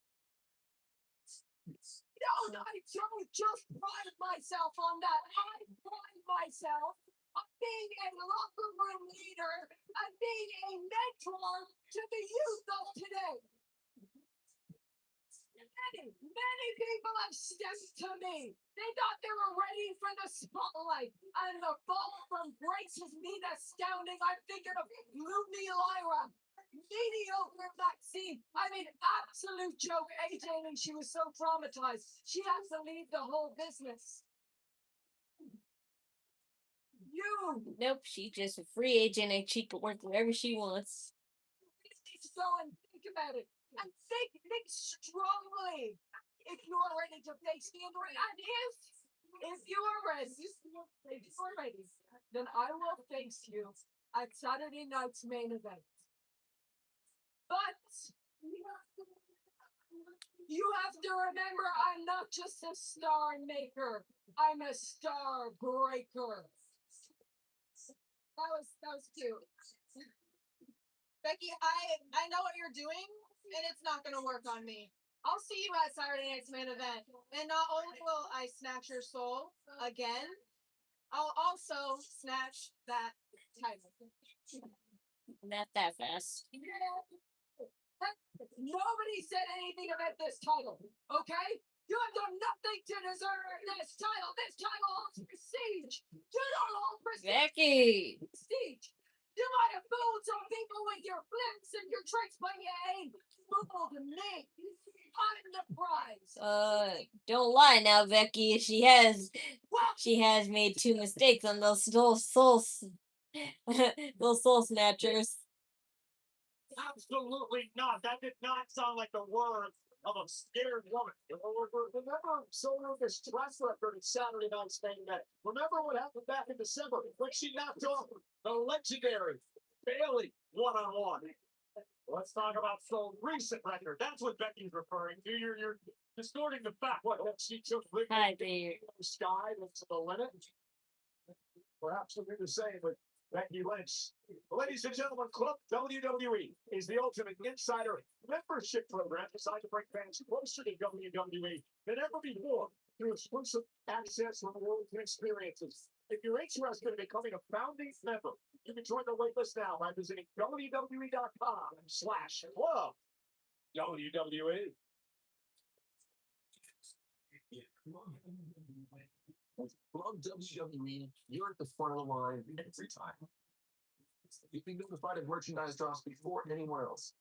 No, I don't just pride myself on that. I pride myself on being a locker room leader and being a mentor to the youth of today. Many people have stepped to me. They thought they were ready for the spotlight. And the fall from grace has been astounding. I'm thinking of Looney Lyra, mediocre Maxine. I mean, absolute joke. AJ, and she was so traumatized. She has to leave the whole business. You Nope, she's just a free agent and she can work wherever she wants. need to go and think about it. And think strongly if you are ready to face the other. And if you are ready, then I will face you at Saturday night's main event. But you have to remember, I'm not just a star maker. I'm a star breaker. That was cute. Becky, I know what you're doing, and it's not gonna work on me. I'll see you at Saturday night's main event. And not only will I snatch your soul again, I'll also snatch that title. Not that fast. Nobody said anything about this title, okay? You have done nothing to deserve this title. This title holds prestige. You don't hold Becky! prestige. You might have fooled some people with your flips and your tricks, but you ain't fooled me. I'm the prize. Don't lie now, Becky. She has made 2 mistakes on those those soul snatchers. Absolutely not. That did not sound like the words of a scared woman. Remember Solar's track record at Saturday night's main event. Remember what happened back in December when she knocked off the legendary Bailey one-on-one. Let's talk about so recent record. That's what Becky's referring to. You're distorting the fact what she took Hi there. the sky into the limit. Perhaps we'll do the same with Becky Lynch. Ladies and gentlemen, Club WWE is the ultimate insider membership program designed to bring fans closer to WWE than ever before through exclusive access, rewards, and experiences. If you're interested in becoming a founding member, you can join the waitlist now by visiting WWE.com/club WWE. Club WWE, you're at the front of the line every time. You can notified of merchandise drops before anyone else.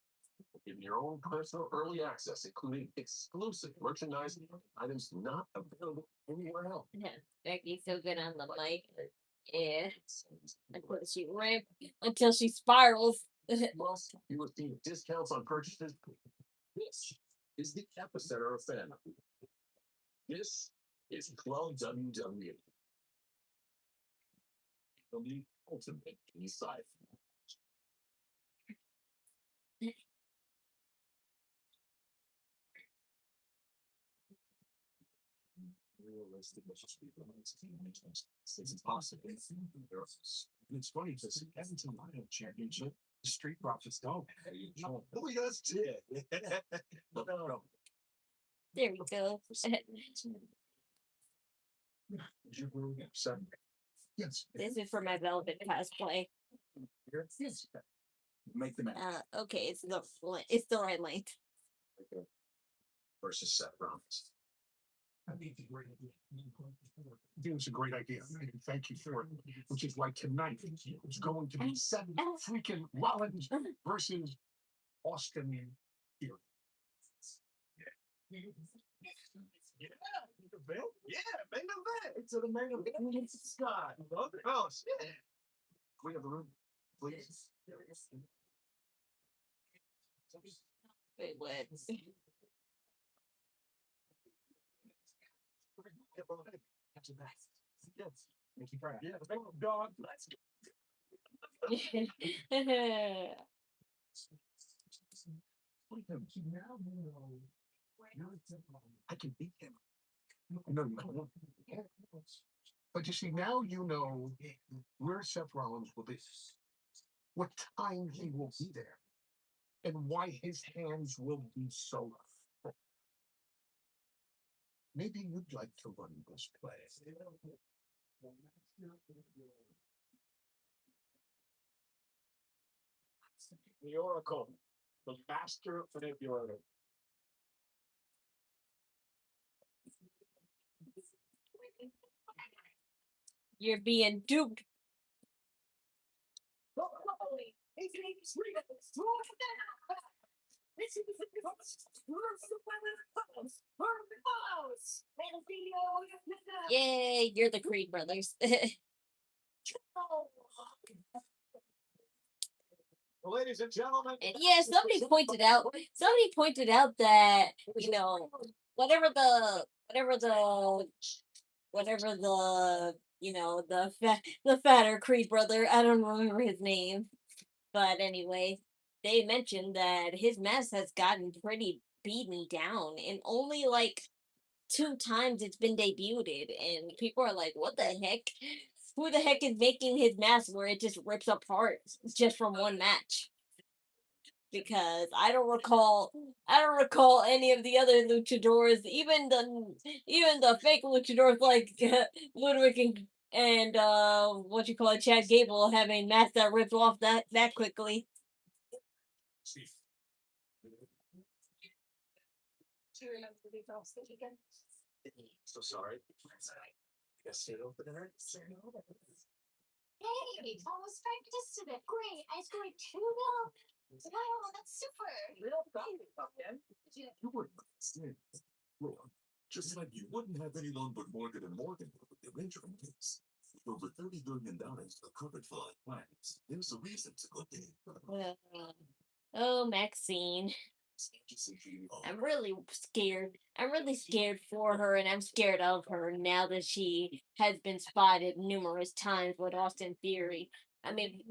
Give your own personal early access, including exclusive merchandise items not available anywhere else. Yeah, Becky's so good on the mic. Yeah. Until she ramp until she spirals. Plus, you receive discounts on purchases. This is the epicenter of fan. This is Club WWE. The ultimate inside. Realistic, it's impossible. It's funny because Edmonton Lion Championship, the Street Profits don't. We just did. No. There we go. Yes. This is for my Velvet cosplay. Yes. Make the match. Okay, it's the right length. Versus Seth Rollins. I think it's a great idea. I think it's a great idea. And thank you for it. Which is why tonight it's going to be Seth freaking Rollins versus Austin here. Yeah, main event. It's the main event. It's Scott. Oh, shit. Queen of the room, please. Wait, what? Yes. Make you proud. Yeah, the big dog. Let's go. I can beat him. No. But you see, now you know where Seth Rollins will be. what time he will be there, and why his hands will be so full. Maybe you'd like to run this play. The Oracle, the master manipulator. You're being duped. Yay, you're the Creed brothers. Ladies and gentlemen, And yeah, somebody pointed out that, you know, whatever the you know, the fatter Creed brother, I don't remember his name. But anyway, they mentioned that his mask has gotten pretty beaten down, and only like 2 times it's been debuted, and people are like, "What the heck? Who the heck is making his mask where it just rips apart just from one match?" Because I don't recall any of the other luchadors, even the fake luchadors like Ludwig and what you call it, Chad Gable, having masks that ripped off that quickly. Chief. So sorry. Guess you open it. Hey, almost practiced today. Great. I scored 2-0. Wow, that's super. Real again. You wouldn't understand. Well, just like you wouldn't have anyone but Morgan and Morgan with the Benjamin case. With over $30 billion covered for our clients, there's a reason to go there. Oh, Maxine. I'm really scared. I'm really scared for her, and I'm scared of her now that she has been spotted numerous times with Austin Theory. I mean,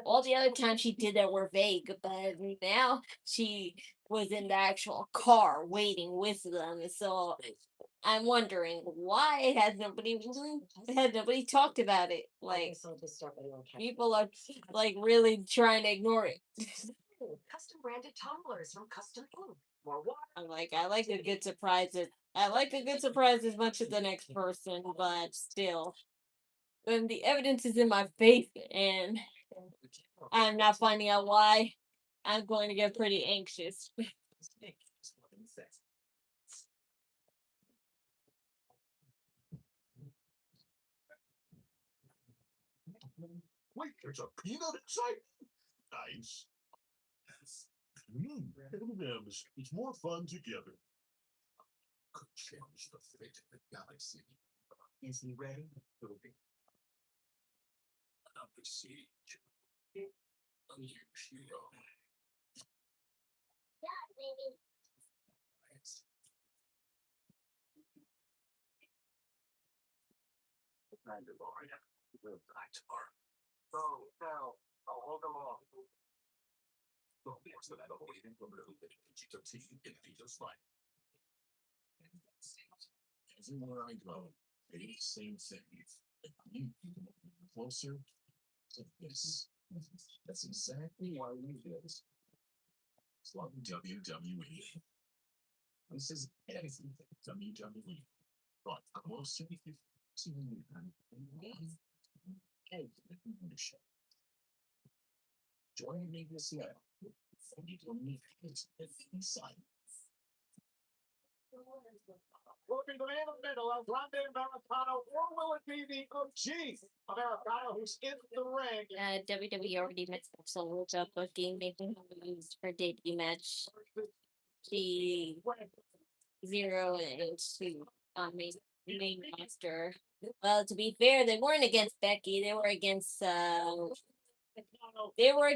all the other times she did that were vague, but now she was in the actual car waiting with them. So I'm wondering why has nobody talked about it? Like, people are like really trying to ignore it. Custom branded tumblers from Custom Ink. More water. I like a good surprise. I like a good surprise as much as the next person, but still, when the evidence is in my face and I'm not finding out why, I'm going to get pretty anxious. Wait, there's a peanut inside? Nice. M&M's. It's more fun together. Could change the fate of the galaxy. Is he ready? Another siege. A new hero. Yeah, baby. Mandalorian. We'll die tomorrow. So now I'll hold them off. Well, there's that waiting for a little bit of PG-13 in Peter's life. Everywhere I go, the same thing. Closer to this. That's exactly why we do this. It's like WWE. This is everything WWE. But closer to you. Join me this year. You don't need inside. Will it be the man in the middle, El Grande Americano, or will it be the OG Americano who's in the ring? WWE already mixed up Soul's up booking, making her lose her debut match. She 0-2 on main roster. Well, to be fair, they weren't against Becky. They were against they were,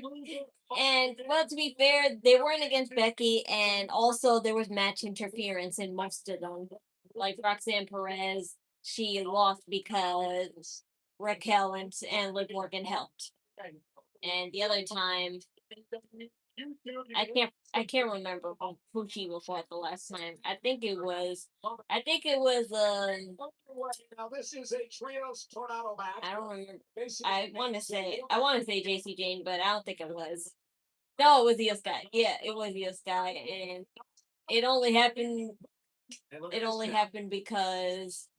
and well, to be fair, they weren't against Becky, and also there was match interference in most of them. Like Roxanne Perez, she lost because Raquel and Liv Morgan helped, and the other time I can't remember who she was fought the last time. I think it was Now this is a trios tornado match. I don't remember. Basically, I want to say JC Jane, but I don't think it was. No, it was Io Sky. Yeah, it was Io Sky, and it only happened. It only happened because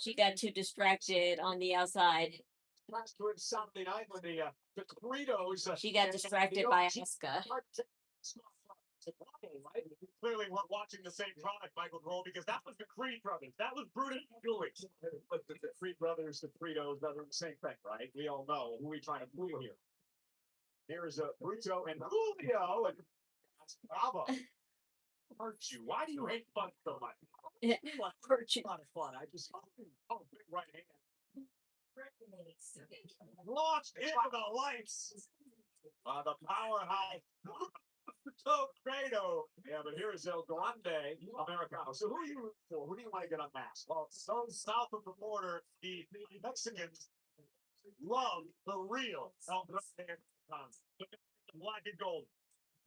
she got too distracted on the outside. last to him Saturday night when the Doritos. She got distracted by Asuka. Clearly, we're watching the same product, Michael Cole, because that was the Creed brothers. That was Brutus doing. But the Creed brothers, the Fritos, they're the same thing, right? We all know who we trying to fool here. Here is a Bruto and Julio, and that's Bravo. Hurt you. Why do you hate fun so much? Hurt you. A lot of fun. I just big right hand. Launched into the lights. The powerhouse. So Grado. Yeah, but here is El Grande Americano. So who are you rooting for? Who do you want to get unmasked? Well, so south of the border, the Mexicans love the real El Grande Americano. Black and gold.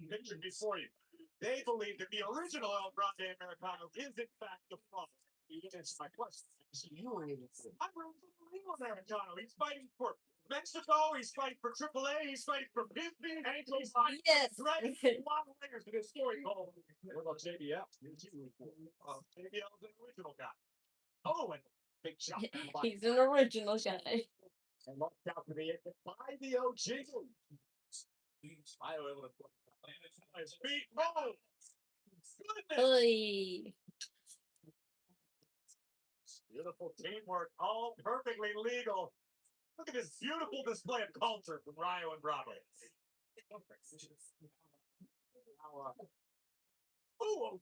Pictured before you. They believe that the original El Grande Americano is in fact the fraud. You didn't answer my question. I'm rooting for the real Americano. He's fighting for Mexico. He's fighting for AAA. He's fighting for Disney. And he's fighting Yes. for a lot of layers to this story. What about JBL? JBL is an original guy. Oh, and big shot. He's an original guy. And look out to the by the OG. His feet. Oh, goodness. Oy. Beautiful teamwork, all perfectly legal. Look at this beautiful display of culture from Rio and Bravo.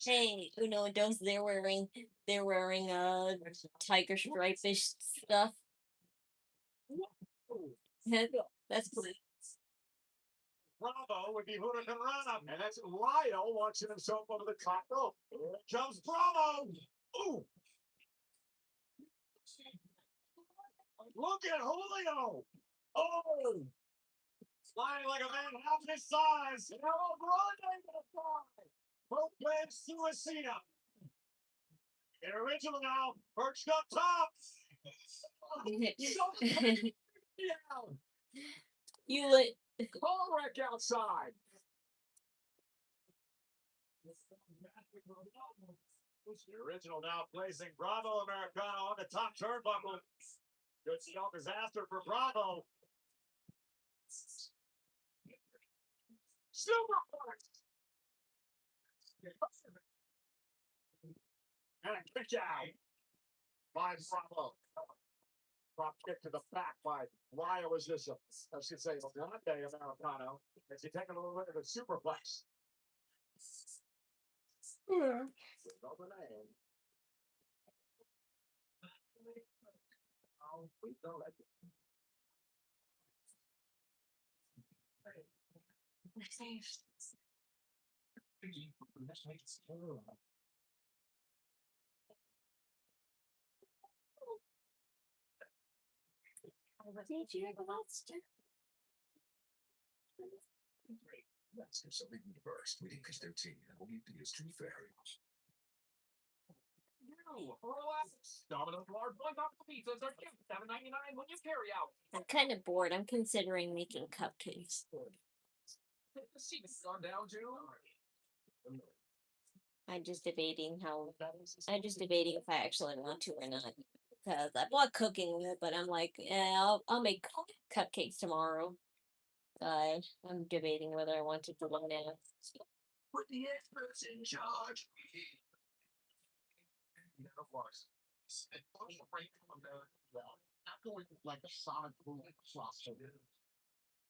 Hey, Uno and Dos, they're wearing tiger stripe-ish stuff. That's cool. Bravo with the Hurricane run-up, and that's Rio launching himself over the top rope. Here comes Bravo. Ooh. Look at Julio. Oh. Flying like a man half his size. And El Grande will fly. Both legs Suicida. The original now, perched up top. You lit. Call wreck outside. The original now placing Bravo Americano on the top turnbuckle. Good spell disaster for Bravo. Superplex. And a kick out by Bravo. Drop kick to the back by Rio is this, I should say, Grande Americano. As he taking a little bit of a superplex. Yeah. Did you have a lobster? Let's do something reversed. We didn't catch their team. What we do is too fair. Domino's large boycott pizzas are $7.99 when you carry out. I'm kind of bored. I'm considering making cupcakes. The seat has gone down to. I'm just debating if I actually want to or not. Because I bought cooking with it, but I'm like, yeah, I'll make cupcakes tomorrow. I'm debating whether I want to do them now. Put the experts in charge. Of course. Not going like a solid boom cluster.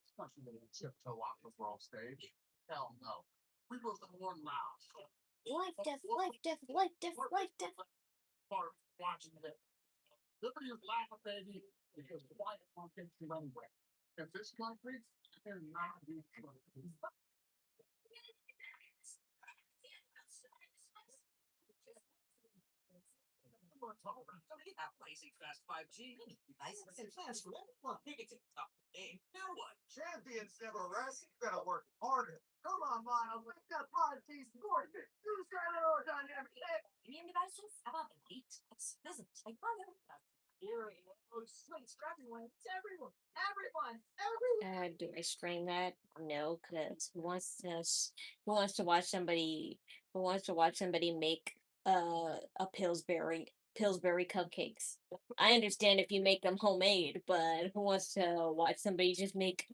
Especially when you tiptoe off the world stage. Hell no. We were the one loud. Life, death, life, death, life, death, life, death. For watching it. Look at your laugh, baby, because quiet won't get you anywhere. In this country, they're not being That lazy fast 5G. Nice and fast for everyone. It's a tough game. Now what? Champions never rest. You gotta work harder. Come on, Miles. We've got 5G support. Use that aerodynamic. Immune devices? How about the weight? It's physics. Like brother. Here it goes. It's everyone. It's everyone. Everyone. Do I strain that? No, because who wants to watch somebody make a Pillsbury cupcakes? I understand if you make them homemade, but who wants to watch somebody just make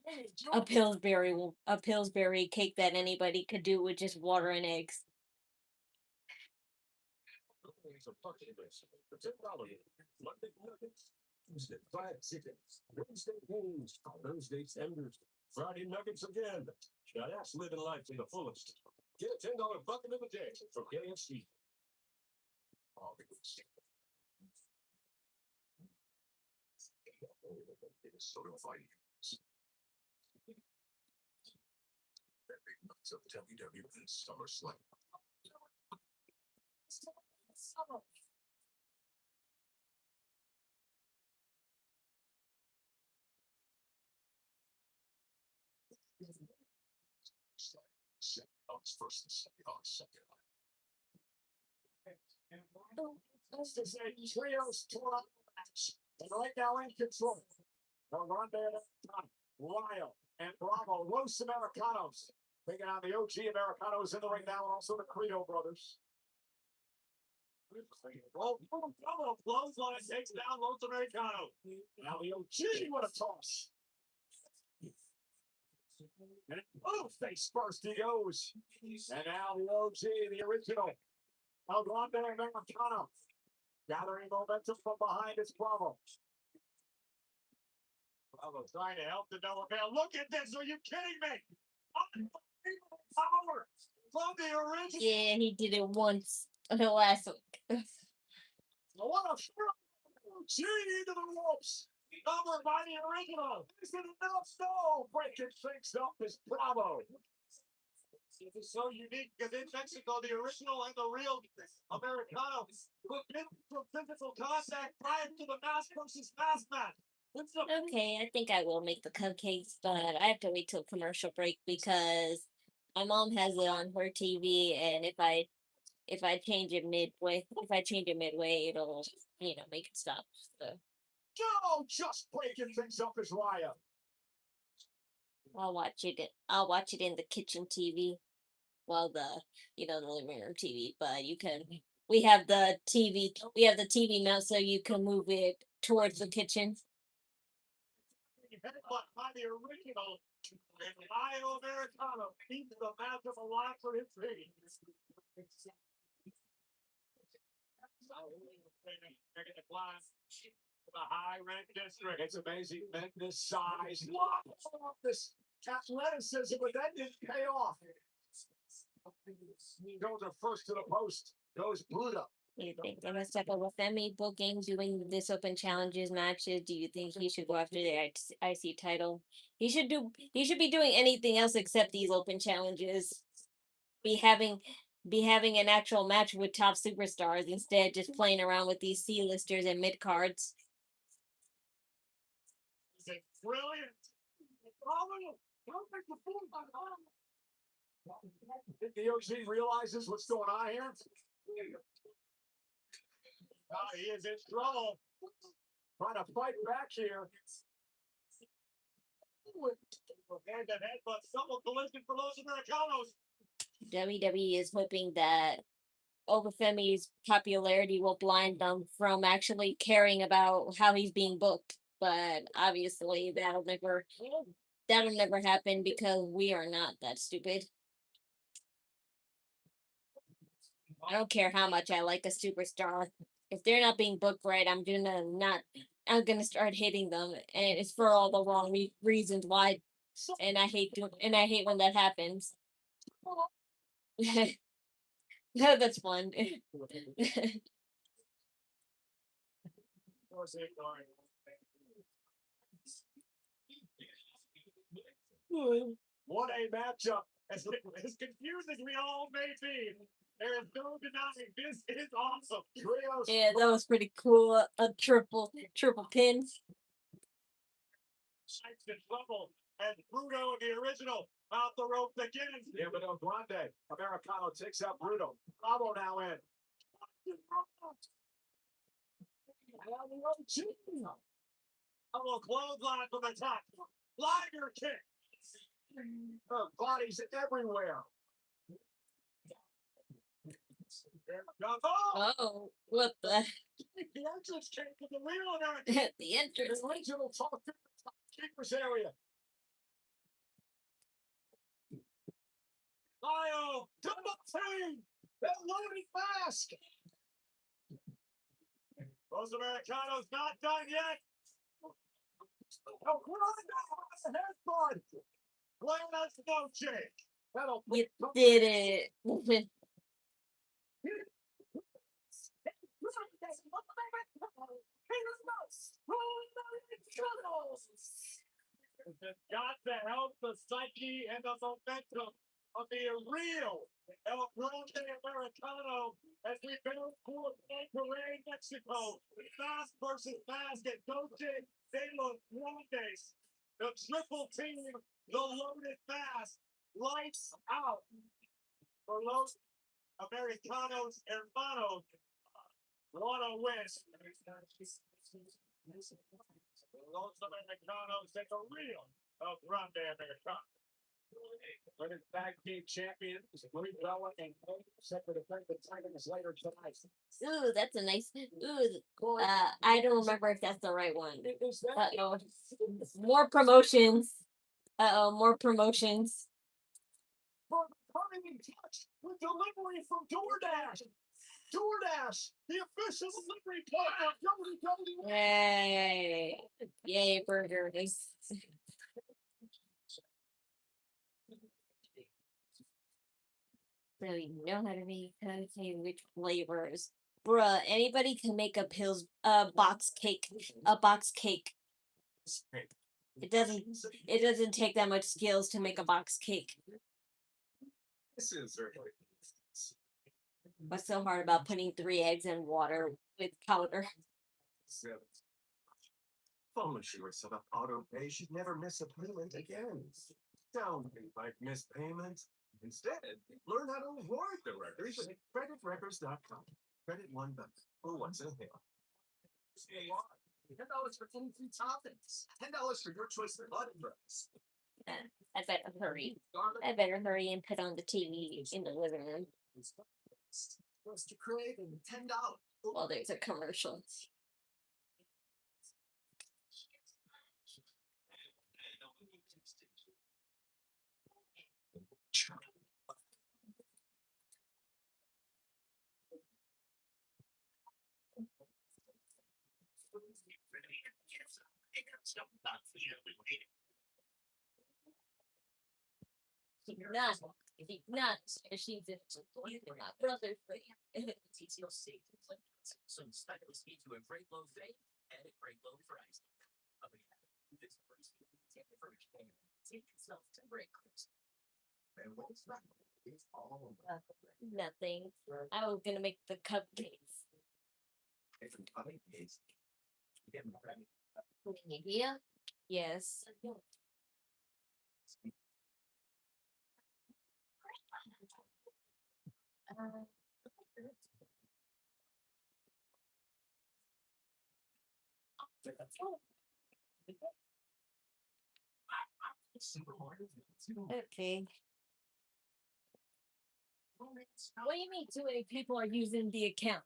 a Pillsbury cake that anybody could do with just water and eggs? For $10. Monday nuggets, Tuesday fried chicken, Wednesday wings, Thursday tenders, Friday nuggets again. Now that's living life to the fullest. Get a $10 bucket of a day from KFC. All the good stuff. Certified. That big nuts of WWE SummerSlam. First and second. This is a trios tour match. And right now in control. The Grande, Lyle, and Bravo, Los Americanos. Taking on the OG Americanos in the ring now, and also the Credo brothers. Well, Bravo blows on it, takes down Los Americano. Now the OG, what a toss. And face first he goes. And now the OG, the original. El Grande Americano. Gathering momentum from behind its Bravo. Bravo trying to help the double fail. Look at this, are you kidding me? Unbelievable power from the original. Yeah, he did it once last week. What a OG into the ropes. Covered by the original. Is it enough? No. Breaking things up is Bravo. This is so unique because in Mexico, the original and the real Americano put in from physical contact prior to the mask versus mask match. Okay, I think I will make the cupcakes, but I have to wait till commercial break because my mom has it on her TV, and if I change it midway, it'll make it stop. So Joe just breaking things up is Raya. I'll watch it. I'll watch it in the kitchen TV, well, the living room TV. But we have the TV now, so you can move it towards the kitchen. Headbutt by the original and Lyle Americano keeps the matchup alive for his team. Taking the climb to the high rank district. It's amazing, men this size. Wow, this athleticism, but that didn't pay off. Goes a first to the post. Goes buildup. You think they must have over Femi booking doing this open challenges matches? Do you think he should go after the IC title? He should be doing anything else except these open challenges. Be having an actual match with top superstars instead just playing around with these C-listers and mid cards. It's brilliant. Think the OG realizes what's going on here? He is in trouble. Trying to fight back here. Hand to head, but double collision for Los Americanos. WWE is hoping that Femi's popularity will blind them from actually caring about how he's being booked. But obviously that'll never happen because we are not that stupid. I don't care how much I like a superstar. If they're not being booked right, I'm gonna start hating them, and it's for all the wrong reasons why. And I hate when that happens. No, that's fun. What a matchup. As confusing we all may be, there is no denying this is awesome. Trios Yeah, that was pretty cool. A triple pin. Shipes in trouble, and Bruno, the original, off the rope again. Dividend Grande. Americano takes out Bruno. Bravo now in. Double clothesline from the top. Liger kick. Bodies everywhere. Oh, what the? The entrance came to the wheel there. The entrance. The original top keepers area. Lyle, double team. That loaded mask. Those Americanos not done yet. Oh, Grande has a headbutt. Buenas noches. You did it. Got to help the psyche and the momentum of the real El Grande Americano as we build toward Monterrey, Mexico. Fast versus fast at Doce de los Grandes. The triple team, the loaded fast, lights out for Los Americanos Hermanos. What a win. Los Americanos take a real El Grande Americano. Winning tag team champions, Brie Bella and Paige, set to defend the titles later tonight. Ooh, that's a nice. Ooh, I don't remember if that's the right one. Uh-oh. More promotions. More promotions. Coming in touch with delivery from DoorDash. DoorDash, the official delivery partner of WWE. Yay! Yay, burgers. So you know how to make which flavors. Bruh, anybody can make a box cake. A box cake. It doesn't take that much skills to make a box cake. This is really. What's so hard about putting 3 eggs in water with powder? Phone insurance set up auto pay should never miss a payment again. Don't be like missed payments. Instead, learn how to avoid the records at creditrecords.com. Credit $1. Oh, what's in here? $10 for any 3 toppings. $10 for your choice of button breads. I better hurry. I better hurry and put on the TV in the living room. Mr. Craig and $10. Well, there's a commercial. Not. She's my brother. Some stylists need to a great low fade and a great low price. This first take the first game. Take yourself to break. And what's that? It's all Nothing. I was gonna make the cupcakes. different cutting is. Any idea? Yes. Okay. What do you mean too many people are using the account?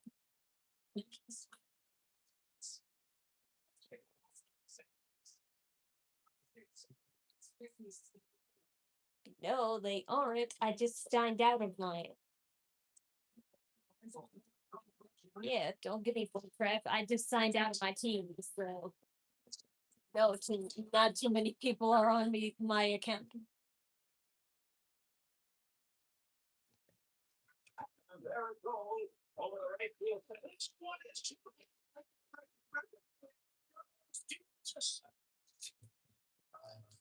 No, they aren't. I just signed out of mine. Yeah, don't give me full crap. I just signed out of my team, so no, not too many people are on my account. There it goes. Over the right field. This one is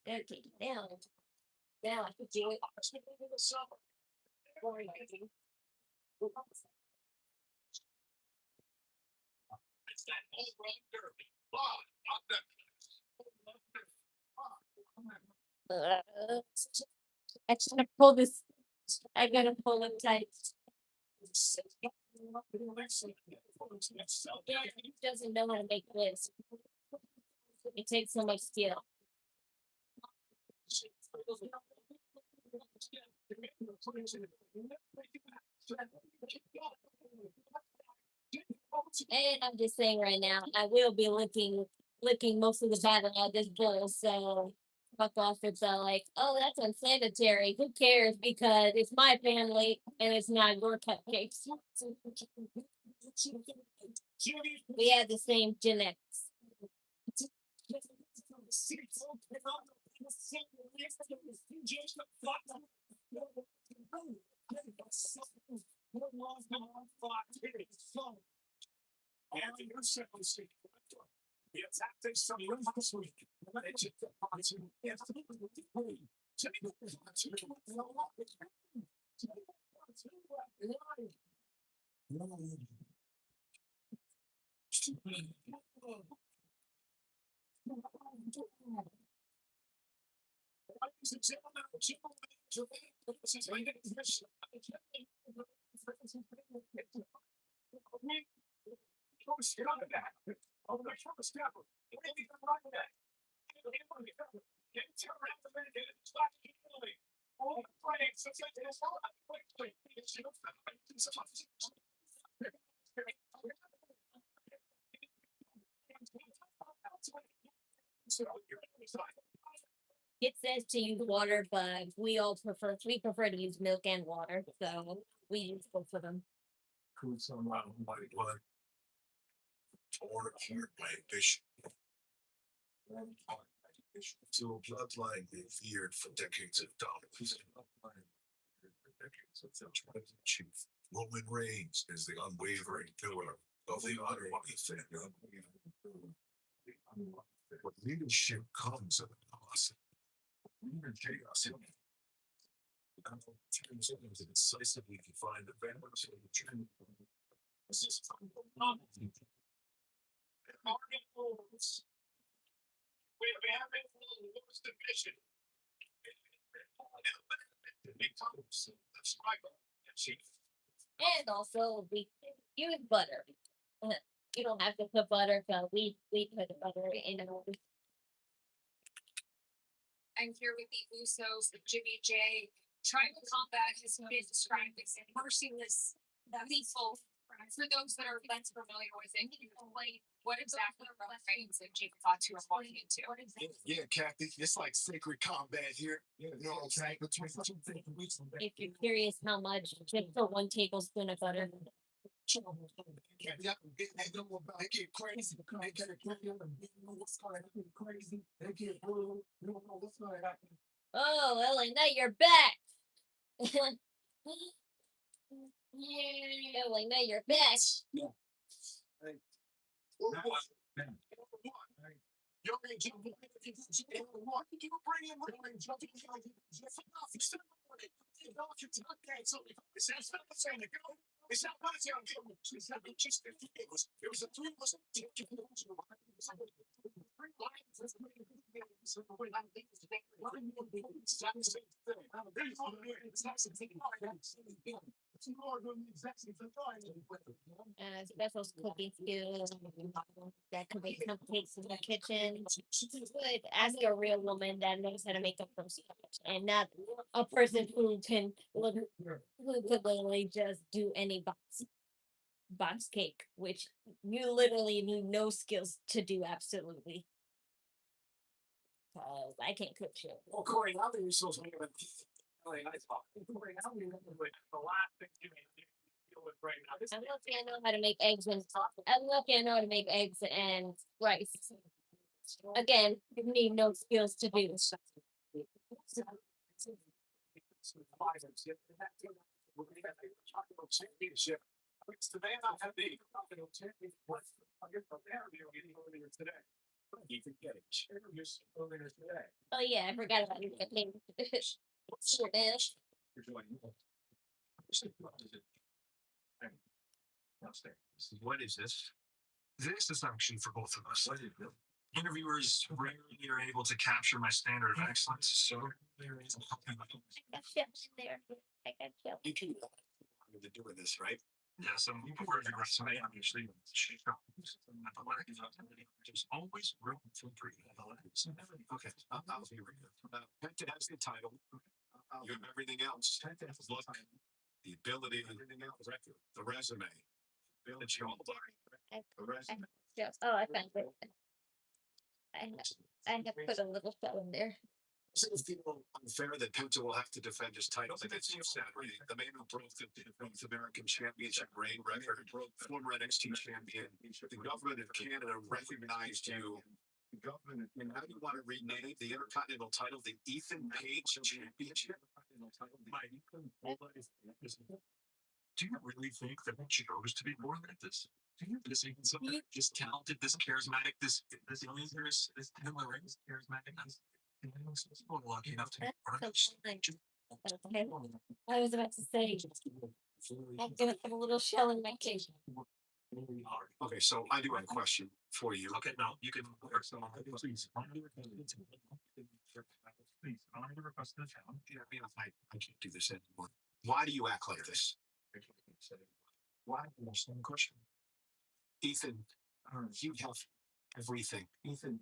Okay, now now I could do it. It's that home run derby. Live on I just gotta pull this. I gotta pull it tight. He doesn't know how to make this. It takes so much skill. And I'm just saying right now, I will be licking most of the batter out of this bowl. So fuck off if they're like, oh, that's unsanitary. Who cares? Because it's my family and it's not your cupcakes. We have the same genetics. It says to use water, but we prefer to use milk and water, so we use both of them. Cool, some body blood. Torn apart by ambition. To a bloodline they feared for decades of dominance. Chief Roman Reigns is the unwavering pillar of the honor of the family. But leadership comes at a cost. Chaos. Turns into decisively define the balance of the trend. We have lost the mission. And also we use butter. You don't have to put butter, but we put butter in it. I'm here with the Usos, the Jimmy J. Tribal combat has been described as a merciless, lethal. For those that are less familiar with it, can you explain what exactly Roman Reigns and Jacob Fatu are walking into? Yeah, Kathy, it's like sacred combat here. You know what I'm saying? If you're curious how much, just put 1 tablespoon of butter. They get crazy. They get crazy. They get blue. You don't know what's going to happen. Oh, Ellen, now you're back. Ellen, now you're back. Special cooking skills that can make cupcakes in the kitchen. Good. Ask a real woman that knows how to make them from scratch, and not a person who could literally just do any box cake, which you literally need no skills to do. Absolutely, because I can't cook shit. Well, Corey, now that you're supposed to make a really nice talk. Corey, how do you know the last thing you deal with right now? I'm lucky I know how to make eggs and I'm lucky I know how to make eggs and rice. Again, you need no skills to do. Championship. Today I have the championship. I'll get the earlier today. You forget it. Earlier today. Oh yeah, I forgot about your thing. Sure, Dash. What is this? This is actually for both of us. Interviewers rarely are able to capture my standard of excellence, so there is a I got chips there. I got chips. you can to doing this, right? Yeah, some prefer your resume, obviously. There's always room for improvement. Okay, I'll be right here. Penta has the title. You have everything else. Look, the ability, everything else, the resume. It's your Chips. Oh, I found it. I have put a little shell in there. Does it feel unfair that Penta will have to defend his title against you Saturday? The man who broke the North American Championship reign record, former NXT champion, the government of Canada recognized you. And how do you want to rename the Intercontinental title the Ethan Page Championship? Do you really think that it chose to be born like this? Do you think somebody this talented, this charismatic, this dangerous, this charismatic? I'm lucky enough to be born. Okay. I was about to say, I'm gonna put a little shell in my cake. Okay, so I do have a question for you. Okay, now you can. Please, honor the request of the town. I can't do this anymore. Why do you act like this? Why? I understand the question. Ethan, you have everything. Ethan,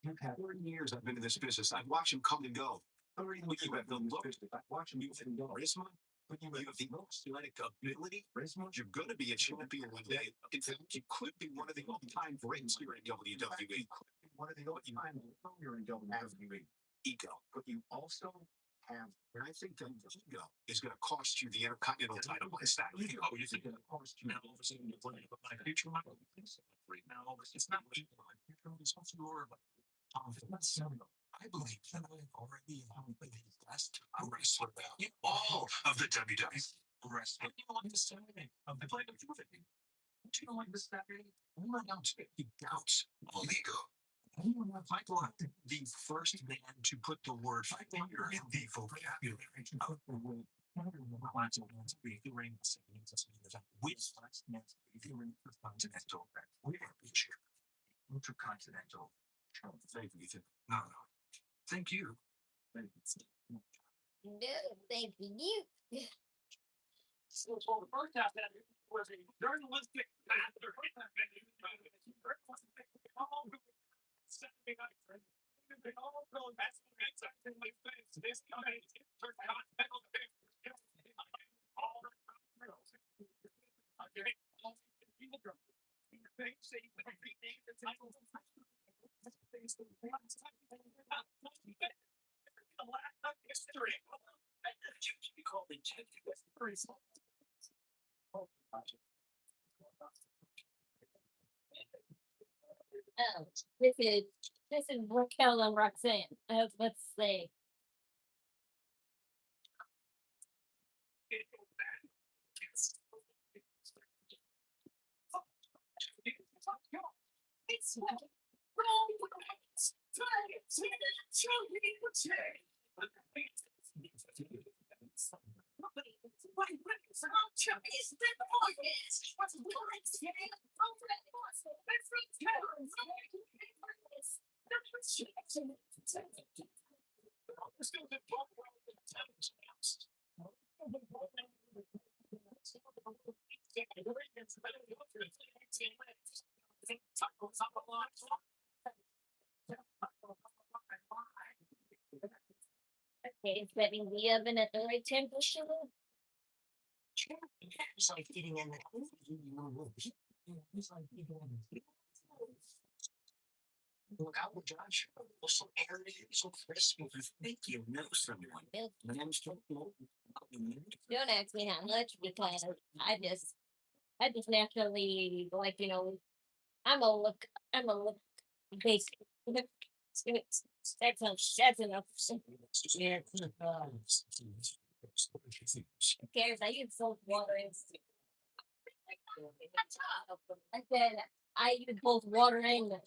you've had 30 years I've been in this business. I've watched him come and go. 30 years you have the look. I've watched him. You have the charisma. You have the athletic ability. You're going to be a champion one day. In fact, you could be one of the all-time greats here in WWE. One of the all-time here in WWE. Ego. But you also have, and I think that ego is going to cost you the Intercontinental title by Saturday. Oh, you think it's going to cost you now? All of a sudden, you're playing with my future. Right now, it's not me. My future is also your confidence. I believe that I have already been the best wrestler in all of the WWE wrestling. You don't like the Saturday of the play of the movie. Do you like the Saturday? I'm not out to he doubts ego. Michael, the first man to put the word fire in the vocabulary of the word with intercontinental, intercontinental. Thank you, Ethan. No. Thank you. No, thank you. So the first half that was a journalistic matter. They all go back to this guy Oh, this is Raquel and Roxanne. Let's say. Okay, setting the oven at the right temperature. It's like getting in the Look out, Josh. So airy, so crispy. I think you know someone. Don't ask me how much because I just naturally like I'm a look basic. That's enough. Who cares? I use soap water and I said I use both water and the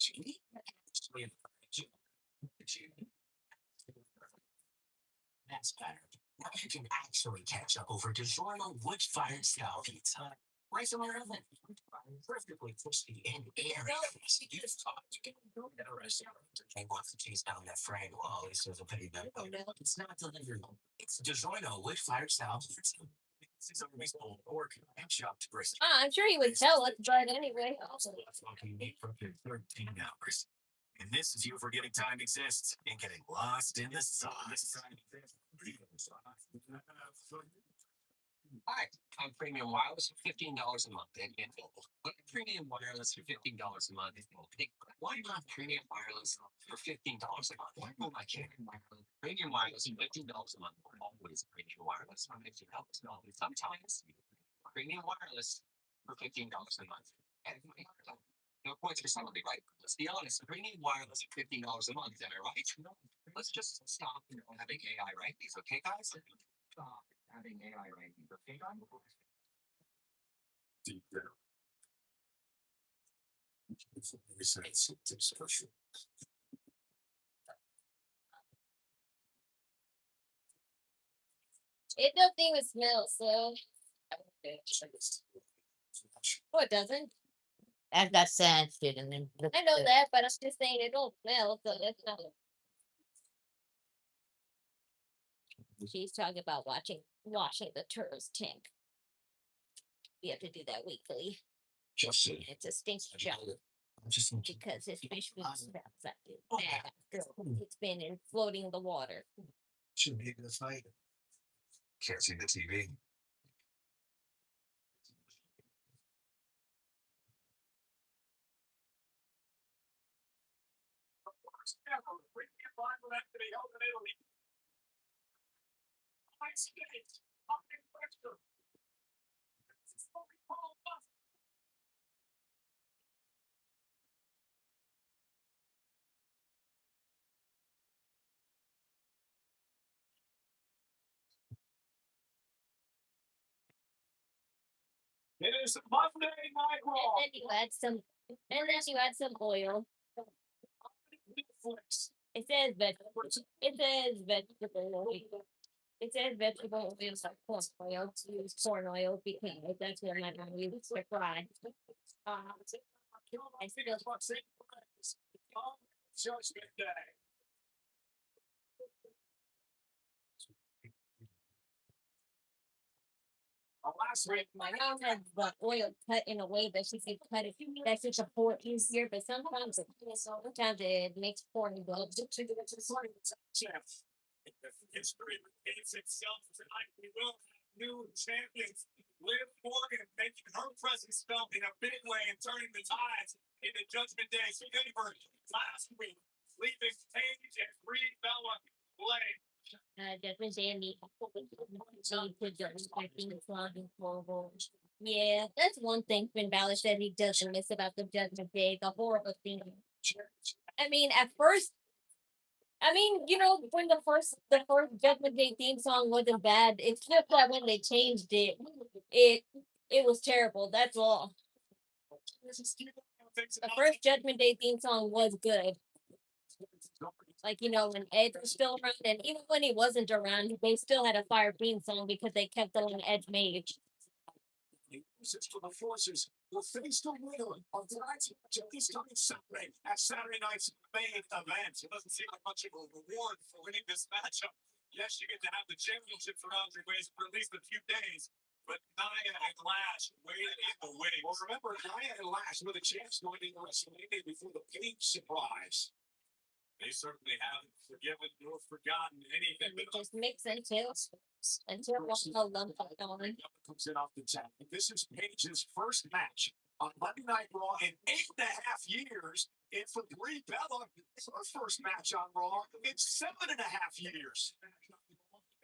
That's better. Now you can actually catch up over DiGiorno wood-fired style pizza. Rice in your oven. Perfectly crispy and airy. You thought you can go to a restaurant. They want to chase down that fried wall. This is a petty bit. It's not delivered. It's DiGiorno wood-fired style pizza. This is a reasonable pork and chopped brisket. I'm sure he would tell us, but anyway. Also, smoking meat for 13 hours. And this is you forgetting time exists and getting lost in the sauce. Hi, I'm Premium Wireless for $15 a month and mobile. But Premium Wireless for $15 a month is big. Why not Premium Wireless for $15 a month? Why not my chicken? Premium Wireless for $15 a month. Always Premium Wireless for $15 a month. Sometimes Premium Wireless for $15 a month. And no points for somebody, right? Let's be honest. Premium Wireless for $15 a month. Am I right? Let's just stop having AI rankings, okay, guys? Stop having AI rankings, okay, guys? Deep down. It's special. It doesn't even smell, so. Oh, it doesn't? I've got sand shit in them. I know that, but I'm just saying it don't smell, so that's not. She's talking about washing the turtle's tank. We have to do that weekly. Just It's a stinky job because his fish food smells like it. Bad after it's been in floating in the water. should be a good fight. Can't see the TV. It is Monday Night Raw. And then you add some oil. It says vegetable. It says vegetable oil. It says vegetable oil like corn oil. To use corn oil because that's what my mom uses to fry. I still Judgment Day. Last week, my mom has the oil cut in a way that she can cut it that she can pour easier, but sometimes it makes pouring good. History repeats itself tonight. We will have new champions. Liv Morgan making her presence felt in a big way and turning the tides in the Judgment Day's favor last week, leaving Paige and Brie Bella playing. Judgment Day and yeah, that's one thing Finn Balor said he doesn't miss about the Judgment Day, the horrible thing. I mean, at first, you know, when the first Judgment Day theme song wasn't bad. It's just that when they changed it, it was terrible. That's all. The first Judgment Day theme song was good. Like, you know, when Edge was still around, and even when he wasn't around, they still had a fire theme song because they kept the one Edge made. For the forces will face the winner of tonight's matchup this coming Saturday at Saturday night's main event. It doesn't seem like much of a reward for winning this matchup. Yes, you get to have the championship for Andre Ways for at least a few days, but Nia and Lash waited in the wings. Well, remember, Nia and Lash were the champs going into WrestleMania before the big surprise. They certainly haven't forgiven nor forgotten anything. And it just mix until one lump on. Comes in off the top. This is Paige's first match on Monday Night Raw in 8.5 years. And for Brie Bella, her first match on Raw in 7.5 years.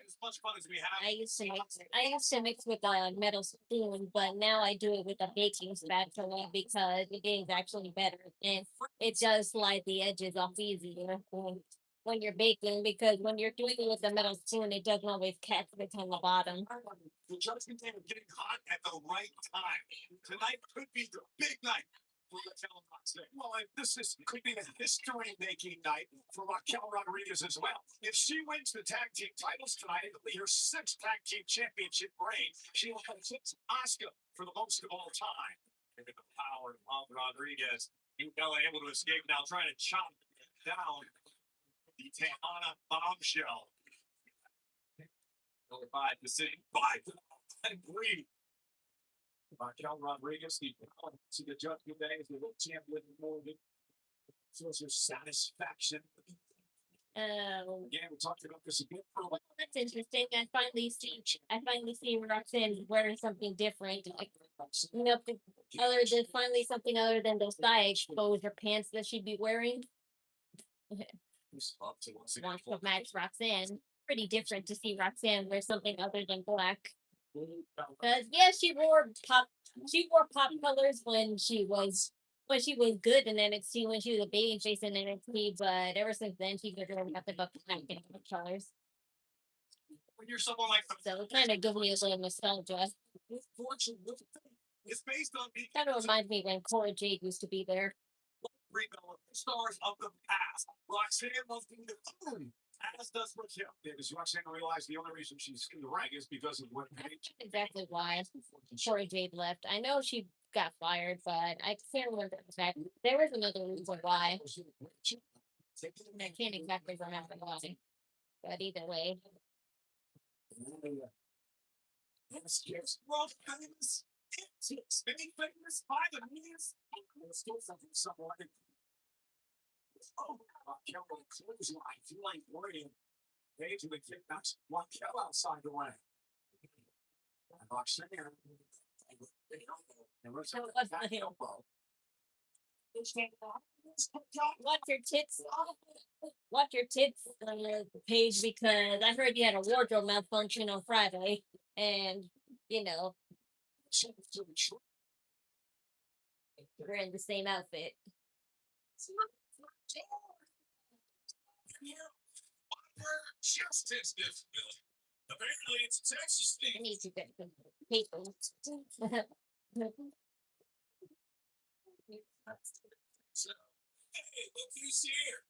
As much fun as we have. I used to mix with a metal spoon, but now I do it with a baking spatula because it is actually better and it does slide the edges off easier when you're baking, because when you're doing it with a metal spoon, it doesn't always catch what's on the bottom. The Judgment Day are getting hot at the right time. Tonight could be the big night. Well, could be a history-making night for Raquel Rodriguez as well. If she wins the tag team titles tonight, it'll be her sixth tag team championship reign. She will have eclipsed Asuka for the most of all time. Look at the power of Rodriguez. Bella able to escape now, trying to chop down the Tejana bombshell. Number 5, the city. 5 and Brie. Raquel Rodriguez, the judgment day is the world champion of the morning. Shows your satisfaction. Yeah, we talked about this again. Well, that's interesting. I finally see Roxanne wearing something different. Like, other than finally something other than those thigh exposure pants that she'd be wearing. Wants to match Roxanne. Pretty different to see Roxanne wear something other than black. Because yeah, she wore pop colors when she was good in NXT, when she was a baby face in NXT, but ever since then she's been really nothing but black and colors. When you're someone like So it kind of gives me a little nostalgia. It's based on the Kind of reminds me when Cora Jade used to be there. stars of the past. Roxanne must be the boom. As does Raquel. Because Roxanne realized the only reason she's in the rank is because of what That's exactly why Cora Jade left. I know she got fired, but I can't remember exactly. There was another reason why. I can't exactly remember why. But either way. World famous. It's many famous by the means. Still something someone. Oh, Raquel will close your eye. You ain't worrying. Paige would kick Raquel outside the way. And Roxanne. Watch your tits. Watch your tits, Paige, because I heard you had a wardrobe malfunction on Friday, and we're in the same outfit. Justice is apparently it's a Texas I thing. need to get some paper. So, hey, look who's here.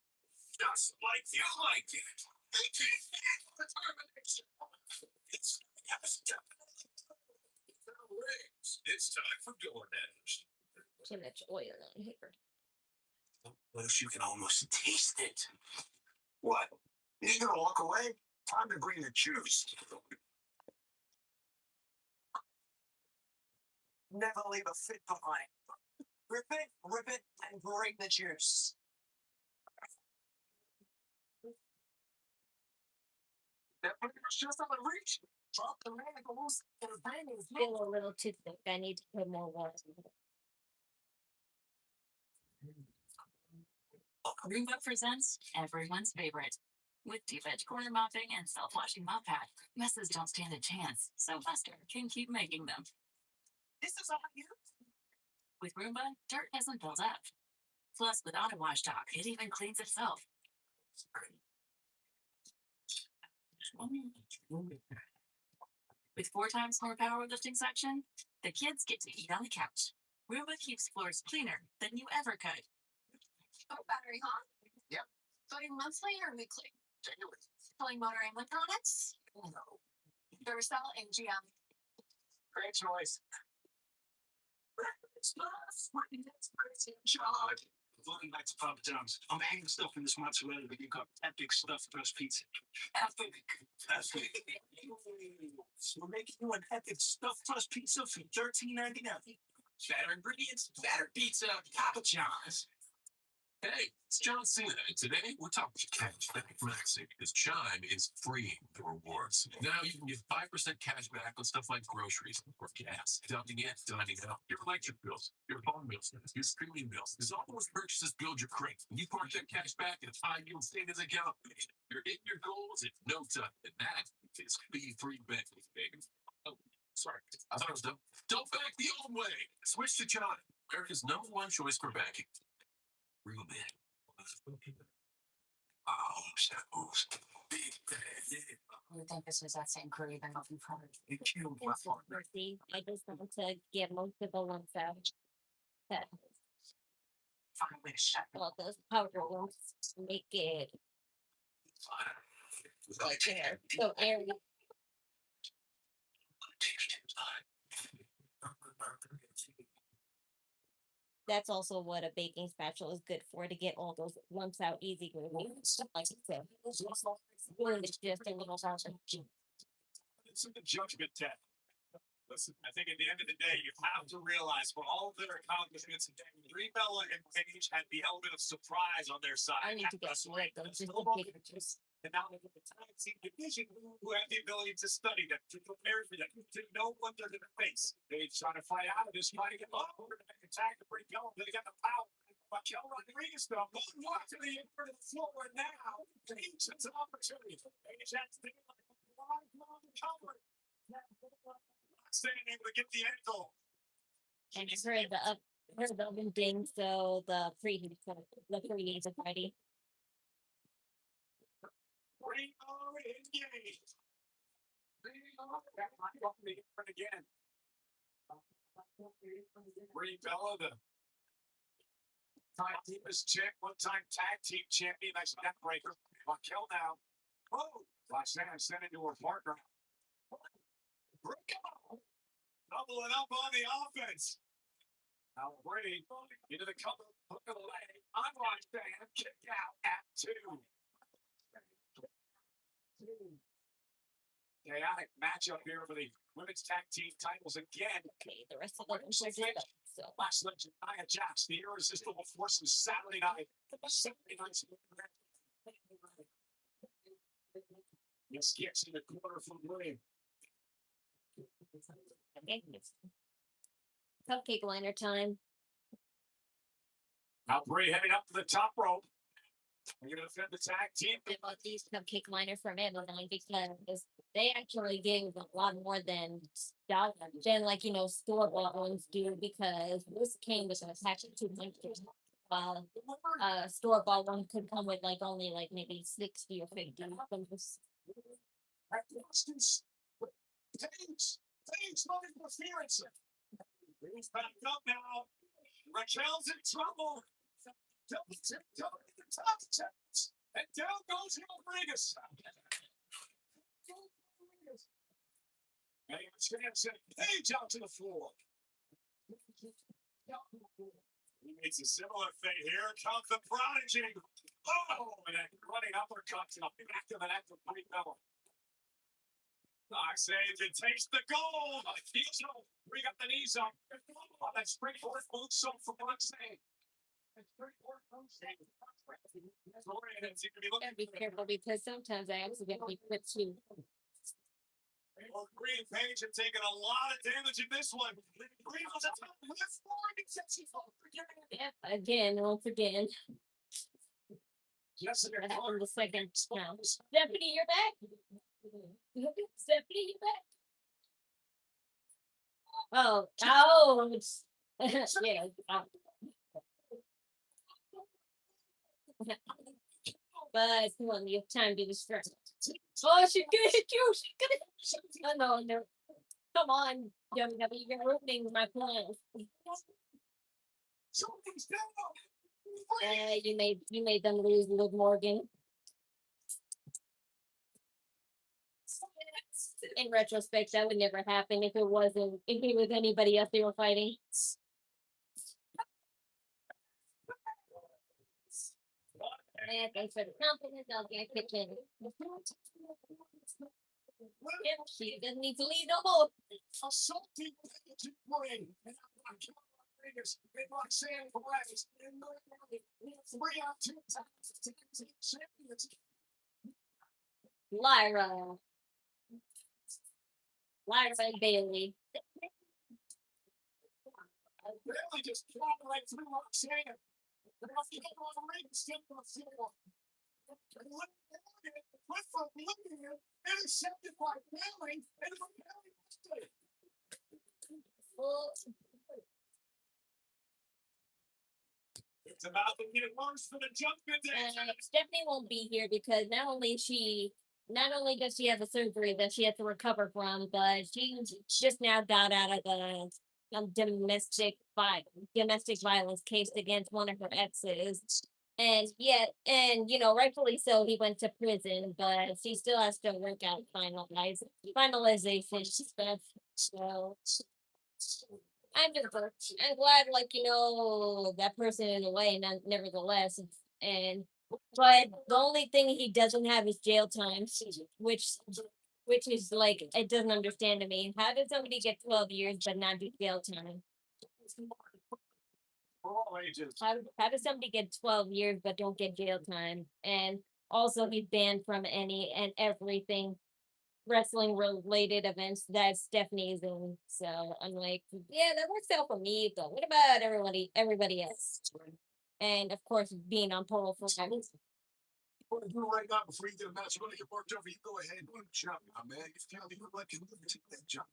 Just like you like it. They can't handle determination. It's time for DoorDash. Too much oil on here. What if you can almost taste it? What? You're gonna walk away? Time to bring the juice. Never leave a fit behind. Rip it, and bring the juice. That was just on the reach. Drop the manacles and bang his Still a little too thick. I need to put more water in it. Roomba presents everyone's favorite. With deep edge corner mopping and self-washing mop pad, messes don't stand a chance, so Buster can keep making them. This is all you. With Roomba, dirt doesn't build up. Plus, with auto wash talk, it even cleans itself. With 4 times more powerlifting suction, the kids get to eat on the couch. Roomba keeps floors cleaner than you ever could. Oh, battery, huh? Yep. Voting monthly or weekly? Daily. Pulling motor and products? No. Duracell and GM. Great choice. Charge. Looking back to Papa John's, I'm hanging stuff in this mozzarella, but you got epic stuffed crust pizza. Epic. So we're making you an epic stuffed crust pizza for $13.99. Better ingredients, better pizza, Papa John's. Hey, it's John Cena, and today we're talking cash back flexing because Chime is freeing the rewards. Now you can get 5% cash back on stuff like groceries or gas, dining in, dining out, your electric bills, your phone bills, your streaming bills. Because all those purchases build your credit. When you park that cash back in a high-yield savings account, you're hitting your goals in no time. And that is fee-free banking, baby. Oh, sorry. I thought it was done. Don't bank the old way. Switch to Chime, America's #1 choice for banking. Real big. Oh, big bad. You would think this was that same crew you've been looking for. It killed my partner. See, I just want to get most of the lumps out. Finally shut Well, those powder ones make it so airy. That's also what a baking spatula is good for, to get all those lumps out easy. Like I said, really, it's just a little harder. It's a judgment test. Listen, I think at the end of the day, you have to realize for all of their accomplishments, Brie Bella and Paige had the element of surprise on their side. I need to get rid of those just in case. And now they get the tag team division who have the ability to study them, to prepare for them, to know what they're going to face. They're trying to fight out of this, trying to get over and attack the Brie Bella. They got the power. But Kel Rodriguez, though, going walk to the end of the floor now. Paige has an opportunity. Paige has to get a long cover. Staying able to get the end goal. And I heard the oven ding, so the preheat is ready. Brie Bella engaged. That might want me again. Brie Bella, the time teamist champ, one-time tag team champion. Nice neck breaker. Raquel now. Oh, Roxanne sent into her partner. Brie doubling up on the offense. Now Brie into the cover, hook of the leg. On Roxanne, kick out at 2. Chaotic matchup here for the women's tag team titles again. Okay, the rest of them are just up. So Last legend, Nia Jax, the irresistible force of Saturday night. Saturday night's Yes, gets in the corner from Brie. okay. Cupcake liner time. Now Brie heading up to the top rope. We're gonna defend the tag team. I bought these cupcake liners from Amazon because they actually gave a lot more than like store bought ones do, because this came with a pack of 200. While store bought one could come with only maybe 60 or 50. Paige, no interference. Brie's back up now. Raquel's in trouble. Double tip, double the top tips. And down goes Rodriguez. And chance and Paige out to the floor. He makes a similar fate here. Comes the prodigy. Oh, and then running uppercut to the back of the neck of Brie Bella. I say it takes the goal. Brie got the knees up. That springboard move so for Roxanne. Gotta be careful, because sometimes I accidentally put two. Brie and Paige have taken a lot of damage in this one. Brie was a top left Yep, again, once again. Jessica That happened the second round. Stephanie, you're back. Stephanie, you're back. Oh, ouch. Yeah. But come on, you have time to distract. Oh, she could hit you. She could hit. Oh, no. Come on, WWE, you're ruining my plans. You made them lose Liv Morgan. In retrospect, that would never happen if it was anybody else they were fighting. Yeah, thanks for the compliment. I'll get kitchen. Yep, she doesn't need to leave no more. Assaulting Brie. Roxanne Perez. Brie out 2 times. Lyra and Bailey. Bailey just dropped right through Roxanne. Intercepted by Bailey. It's about to get worse for the Judgment Day. Stephanie won't be here because not only does she have a surgery that she has to recover from, but she just now got out of the domestic violence case against one of her exes. And yet, and rightfully so, he went to prison, but she still has to work out finalization stuff. So I'm glad, that person in a way, nevertheless. And but the only thing he doesn't have is jail time, which which is like it doesn't understand to me. How did somebody get 12 years but not do jail time? How does somebody get 12 years but don't get jail time? And also he's banned from any and everything wrestling related events that Stephanie's in. So I'm like, yeah, that works out for me, but what about everybody else? And of course being on parole for What to do right now before you get a match? You want to get worked over? You go ahead and jump, my man. You feel me? Look like you take that jump. I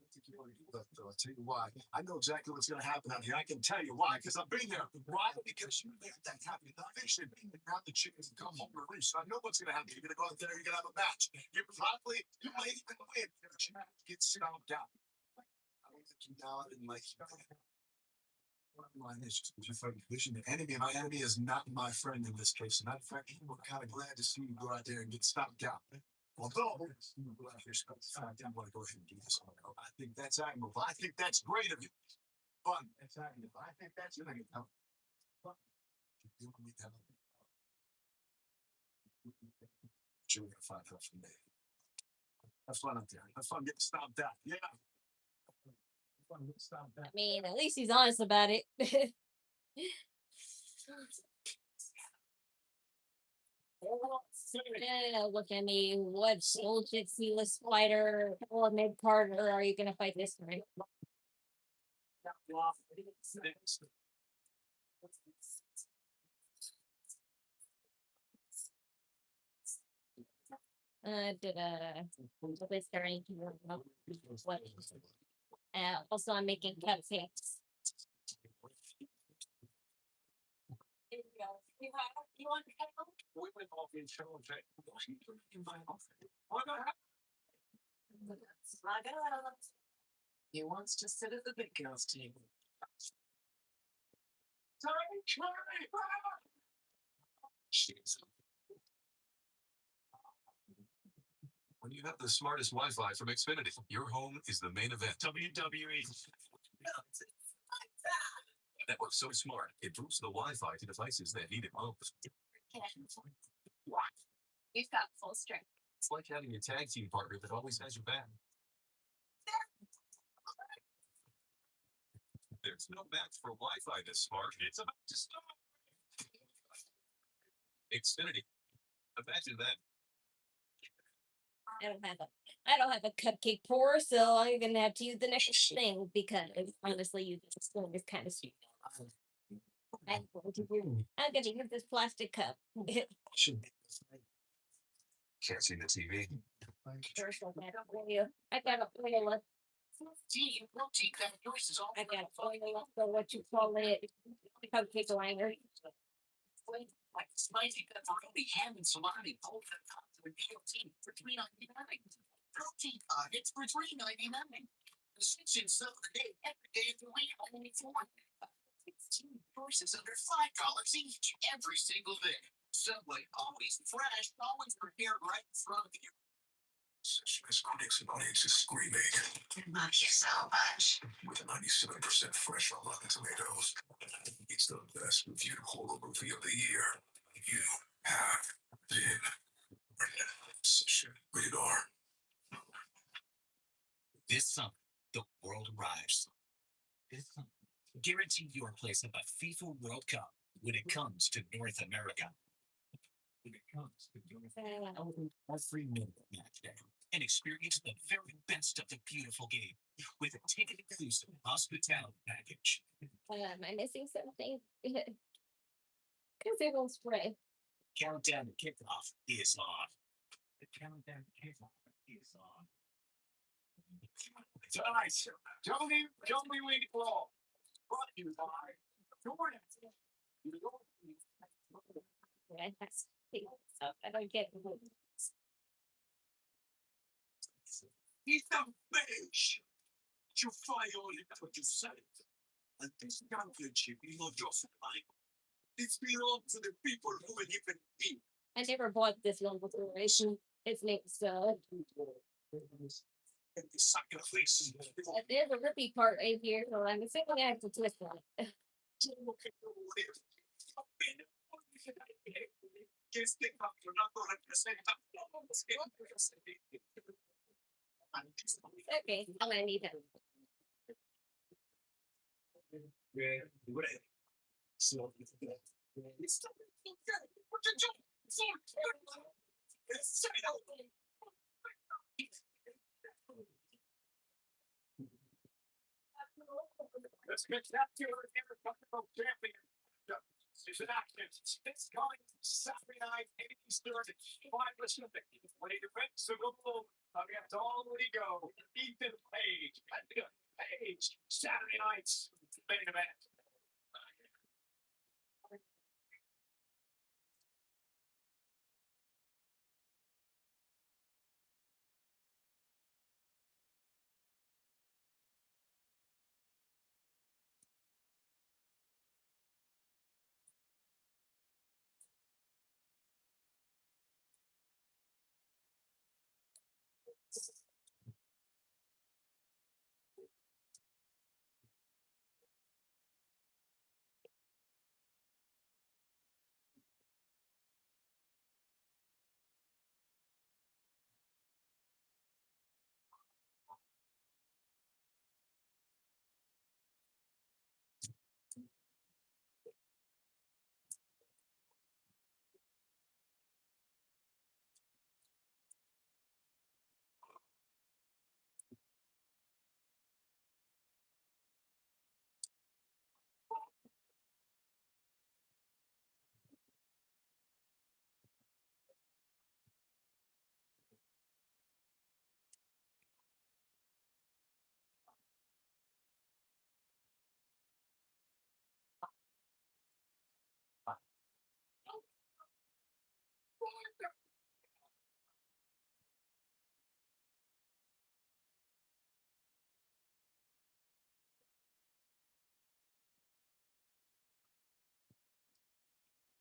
don't think you want to do that, though. I'll tell you why. I know exactly what's going to happen out here. I can tell you why, because I've been there. Why? Because you made that happen. They should be now the chickens and come home to roost. So I know what's going to happen. You're going to go out there, you're going to have a match. You might even win, but you get stomped out. I don't think you now, I didn't like you. Mine is just you fight vision. The enemy, my enemy is not my friend in this case. And in fact, we're kind of glad to see you go out there and get stopped out. Although, you go out here, I want to go ahead and do this. I think that's admirable. I think that's great of you. But that's admirable. I think that's going to get help. You don't need help. You're going to find help from me. Have fun out there. Have fun getting stomped out. Yeah. I mean, at least he's honest about it. Yeah, look at me. What bullshit sealess fighter or mid Carter are you gonna fight this time? What is starting to work out? What? Also, I'm making cupcakes. You want We went off in show. He wants to sit at the big girls' table. When you have the smartest Wi-Fi from Xfinity, your home is the main event. WWE. Network's so smart, it boosts the Wi-Fi to devices that need it most. You've got full strength. It's like having a tag team partner that always has your back. There's no match for Wi-Fi this smart. It's about to start. Xfinity. Imagine that. I don't have a cupcake pour, so I'm gonna have to use the next thing because honestly, using the spoon is kind of sweet. I'm gonna use this plastic cup. Can't see the TV. First, I got a oil. I got oil for what you call it, cupcake liner. Like spicy pepperoni, ham and salami, both have tons of protein for $3.99. Protein nuggets for $3.99. Essential of the day, every day of the week, only $4. 16 choices under $5 each, every single day. Subway, always fresh, always prepared right in front of you. Miss critics and audiences screaming. I love you so much. With 97% fresh on Rotten Tomatoes, it's the best reviewed horror movie of the year. You have been rated R. This summer, the world arrives. Guarantee your place at the FIFA World Cup when it comes to North America. Every minute of match day and experience the very best of the beautiful game with a ticket exclusive hospitality package. Am I missing something? Because it won't spray. Countdown to kickoff is on. The countdown to kickoff is on. Tonight, Tony Wing Ball. Brought to you by Jordan. Yeah, that's stuff I don't get. He's the fish. You violated what you said. And this championship is not just mine. It belongs to the people who will even be. I never bought this one before. His name's And the sacrifice. there's a rippy part right here, so I'm assuming I have to twist on it. Okay, I'm gonna need that. The spectacular Americano champion. Is an action. It's going Saturday night, 8 Eastern, 5 Pacific. When he defends the goal, against already go. Ethan Paige. Paige. Saturday night's main event.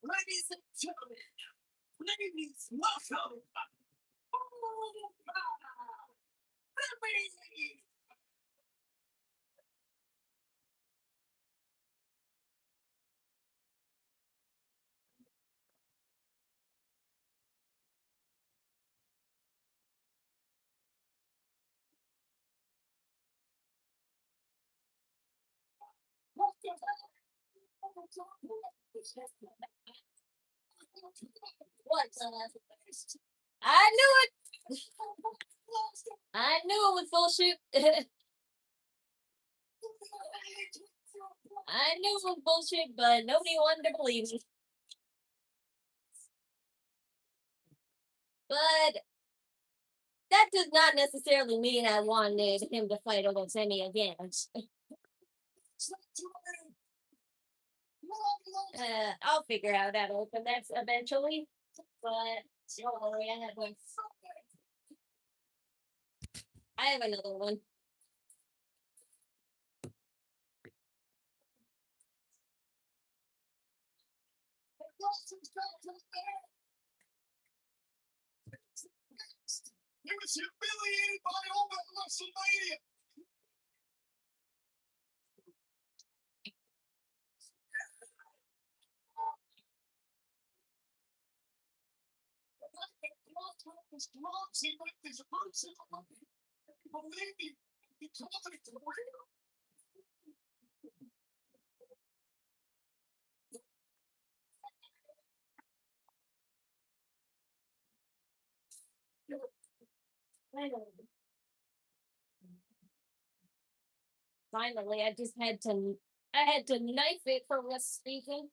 Ladies and gentlemen, ladies, welcome. Femi. What? I knew it. I knew it was bullshit. I knew it was bullshit, but nobody wanted to believe me. But that does not necessarily mean I wanted him to fight Femi again. I'll figure out how to open that eventually. But don't worry, I have one. I have another one. He was humiliated by all that WrestleMania. He went this person. Believe me, he told me to wear. Finally, I just had to. I had to knife it for West speaking.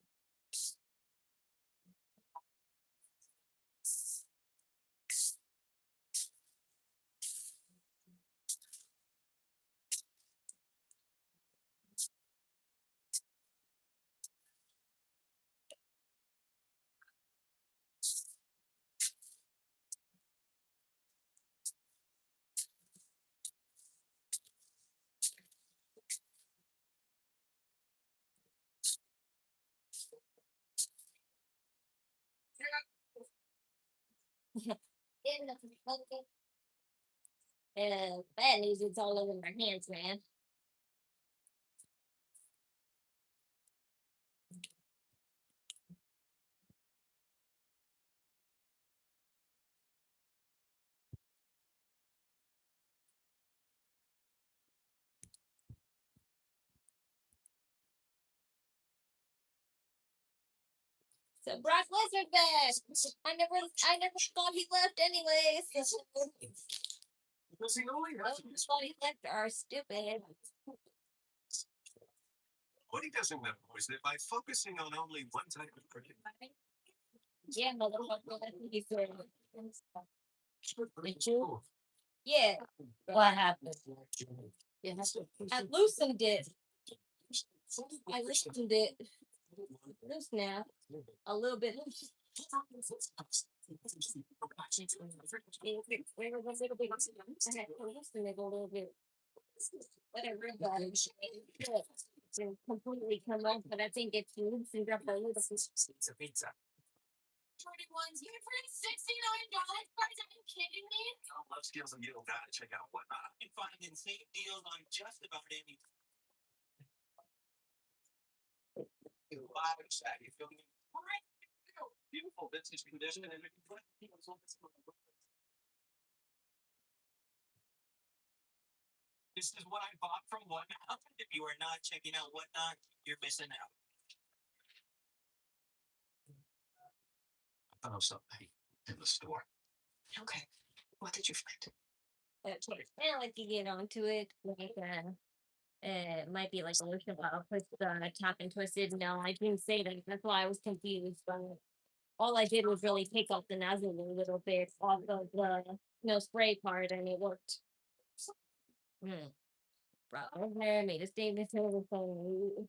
Bad news, it's all over my hands, man. So Brock Lesnar back. I never thought he left anyways. Because he only Those has who thought he left are stupid. what he doesn't know is that by focusing on only one type of cricket, Yeah, motherfucker, that's what he said. Did you? Yeah, What happened? yeah. I loosened it. I loosened it. Loose now. A little bit loose. Where was a little bit? I had to loosen it a little bit. Whatever, but to completely come off, but I think it's loosened up a little. Pizza, pizza. 31's here for $69. Are you kidding me? Love skills and you gotta check out whatnot. You can find insane deals on just about anything. Live chat, you feel me? Great, beautiful vintage condition, and This is what I bought from Whatnot. If you are not checking out Whatnot, you're missing out. I found something in the store. Okay. What did you find? Okay, I like to get onto it. Like, it might be like a lotion bottle with the top and twisted. No, I didn't say that. That's why I was confused. But all I did was really take off the nozzle a little bit off of the spray part, and it worked. Brought over, made a statement to the phone.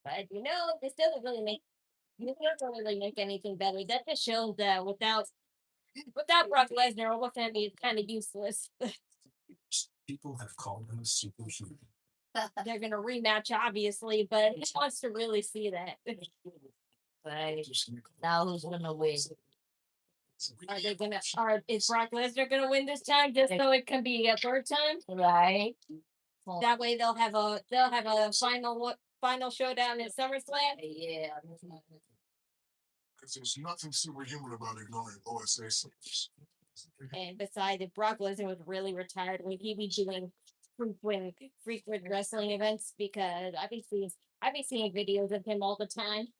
But this doesn't really make anything better. That just shows that without Brock Lesnar, or Femi is kind of useless. People have called him a superhuman. They're gonna rematch, obviously, but he wants to really see that. Right. Now who's gonna win? Is Brock Lesnar gonna win this time just so it can be a third time? Right. That way they'll have a final showdown at SummerSlam. Yeah. Because there's nothing superhuman about ignoring OSA signals. And besides, if Brock Lesnar was really retired, would he be doing frequent wrestling events? Because I be seeing videos of him all the time.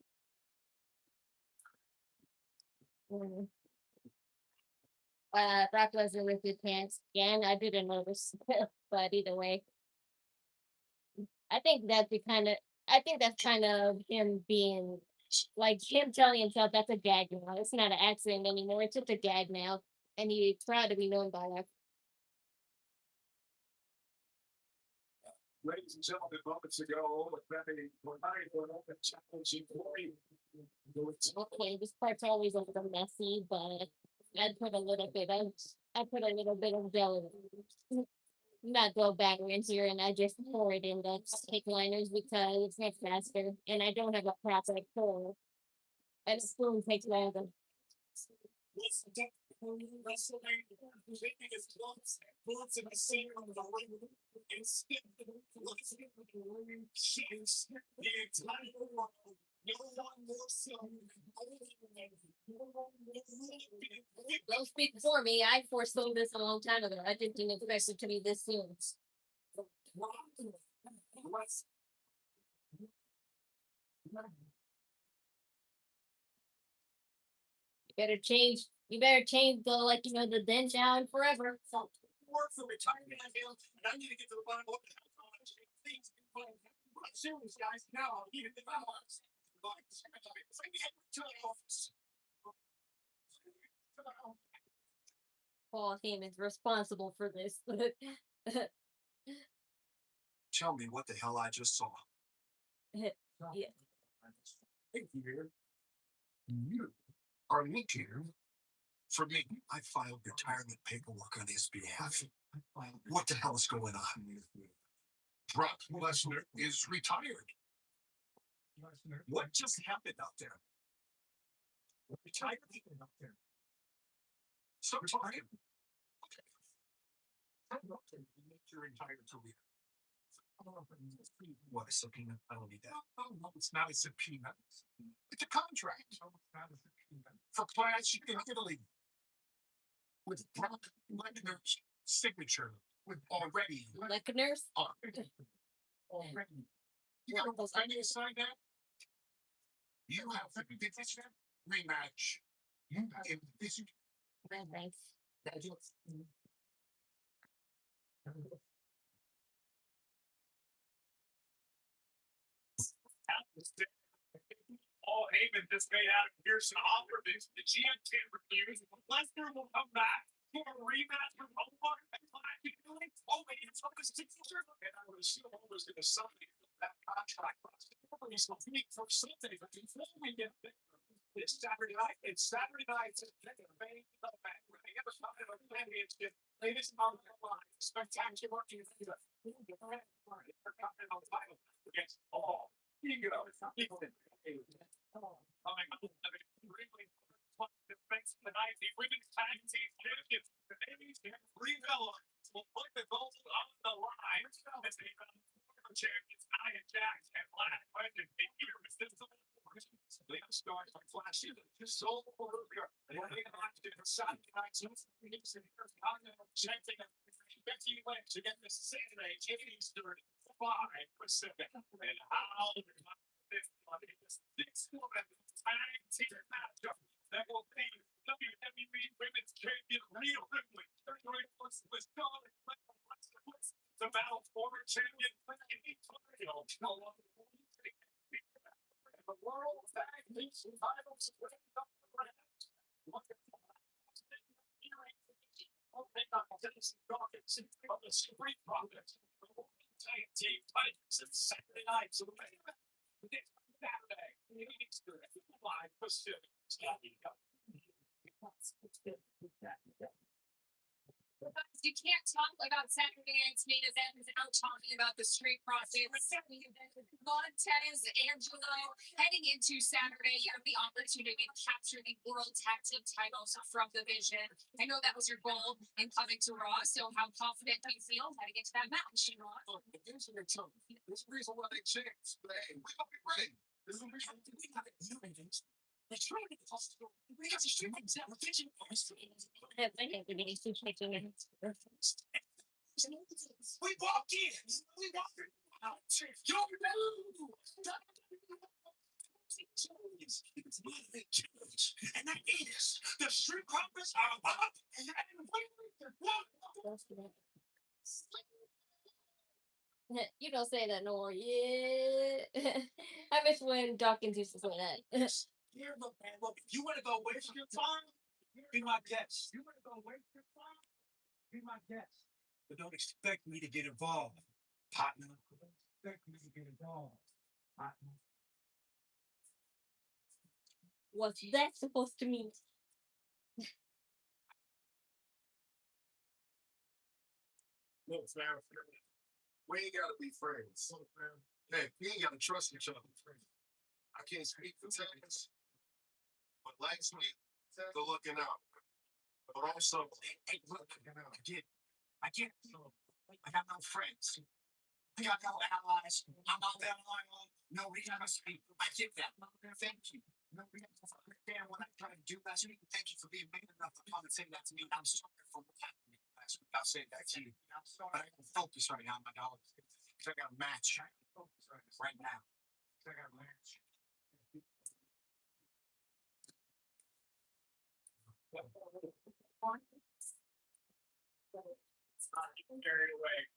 Brock Lesnar with his pants again. I didn't notice, but either way, I think that's kind of him being like him telling himself that's a gag now. It's not an accident anymore. It's just a gag now, and he's proud to be known by that. Ladies and gentlemen, moments ago, with Femi, Haii for an open challenge in glory. Okay, this part's always a little messy, but I put a little bit of jelly. Not go backwards here, and I just pour it in the cake liners because it's much faster, and I don't have a proper pour. And a spoon takes longer. Don't speak for me. I foresaw this a long time ago. I didn't expect it to be this soon. You better change the dent down forever. Work for retirement, and I need to get to the bottom of things. I'm serious, guys. Now, even if I'm honest, to the office. Paul Heyman's responsible for this. Tell me what the hell I just saw. Yeah. Hey, here. You are linked here. For me, I filed retirement paperwork on his behalf. What the hell is going on? Brock Lesnar is retired. What just happened out there? Retired out there. Stop talking. Okay. Your entire career. What a subpoena? I don't need that. No, it's not a subpoena. It's a contract. For class in Italy. With Brock Lesnar's signature. With already. Listeners? Already. You got I need to sign that. You have the division rematch. You have a division. Thanks. Paul Heyman just made Adam Pearson offer this. The GM can't refuse. Lesnar will come back for a rematch from Omar and Classic. Oh, wait, it's on his signature. And I would assume Omar's going to sign that contract. He's competing for something. But before we get there, it's Saturday night. It's Saturday night. It's a main event. We're going to get a shot at a championship. Ladies and gentlemen, spectacular. They're coming on title against all. You know, it's not people. Oh my God. Really defense tonight. The women's tag team champions, the ladies and Brie Bella will put the gold on the line as they former champions Haii and Jax and last legend the irresistible Leah stars like Flash just so earlier. They announced it for Saturday night. So it's in Chicago, chanting Becky Lynch again this Saturday, 8 Eastern, 5 Pacific. And how this woman tag team matchup that will be WWE Women's Champion Rhea Ripley. Was gone. The battle former champion the world tag team titles. The Street Profits. Tag team titles Saturday night. So Saturday, Eastern, 5 Pacific. You can't talk about Saturday night's main event without talking about the Street Profits. Montez Angelo heading into Saturday, you have the opportunity to capture the World Tag Team titles from the Vision. I know that was your goal in coming to Raw, so how confident do you feel heading into that match? There's a reason why they changed. Hey, we gonna be ready. There's a reason we have it. We walked in. We walked in. And that is the Street Profits are up and You don't say that no more. Yeah. I miss when Dawkins used to say that. Here, look, man, look, if you want to go waste your time, be my guest. You want to go waste your time, be my guest. But don't expect me to get involved, partner. Don't expect me to get involved, partner. What's that supposed to mean? Look, fam, we ain't gotta be friends. Hey, we ain't gotta trust each other. I can't speak for tennis. But last week, they're looking out. But also, hey, look, I get, I got no friends. I got no allies. I'm not that loyal. No, we gotta speak. I get that. Thank you. No, we have to understand what I'm trying to do last week. Thank you for being man enough to come and say that to me. I'm sorry for what happened last week. I'll say that to you. I'm sorry. I can focus right now, my dog. Because I got a match right now. I got a match. Carried away.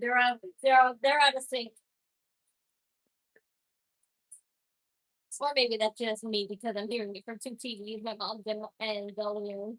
They're out of sync. Or maybe that's just me because I'm hearing it from two TVs, my mom's and the living room.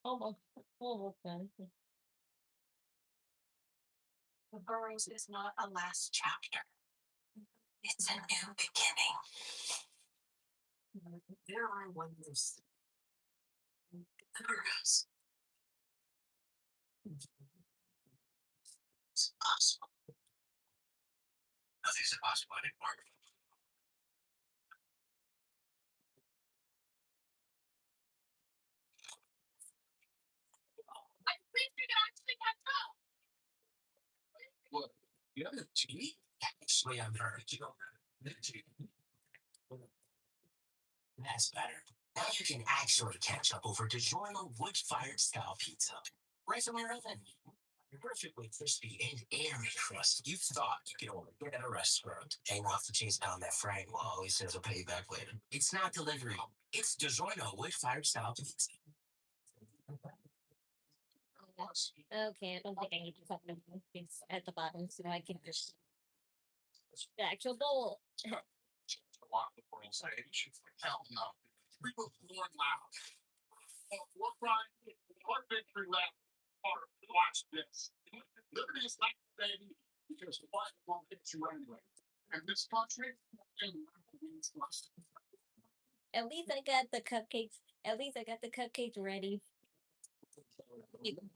Almost, almost done. The Burrows is not a last chapter. It's a new beginning. There are wonders. Burrows. It's possible. Nothing's impossible anymore. What? You have a TV? Actually, I'm very That's better. Now you can actually catch up over DiGiorno wood-fired style pizza. Right from your oven. Perfectly crispy and airy crust you thought you could only get at a restaurant. Hang off the cheese on that Frank while he says a payback later. It's not delivery. It's DiGiorno wood-fired style pizza. Okay, I don't think I need to put the things at the bottom so I can just the actual bowl. Hell no. We were born loud. What pride, what victory lap, or watch this. Liberty is not the baby because what won't hit you anyway. And this country, At least I got the cupcakes. At least I got the cupcakes ready. Now I'm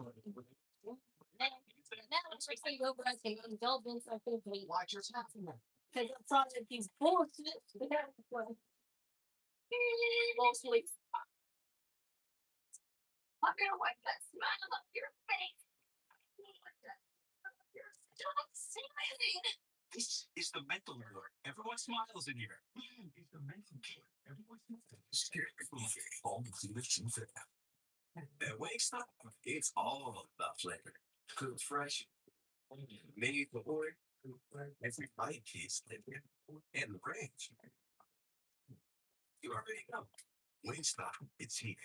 ready to go back and indulge in something to eat. Why just nothing? Because I'm trying to these bullshit. Mostly. I'm gonna wipe that smile off your face. Don't say anything. This is the mental alert. Everyone smiles in here. It's the mental killer. Everyone smiles. Spirit movie. All the truth. And wakes up. It's all about flavor. Cooked fresh. Made the boy. Every bite tastes flavor. And the range. You already know. Wingstop, it's here.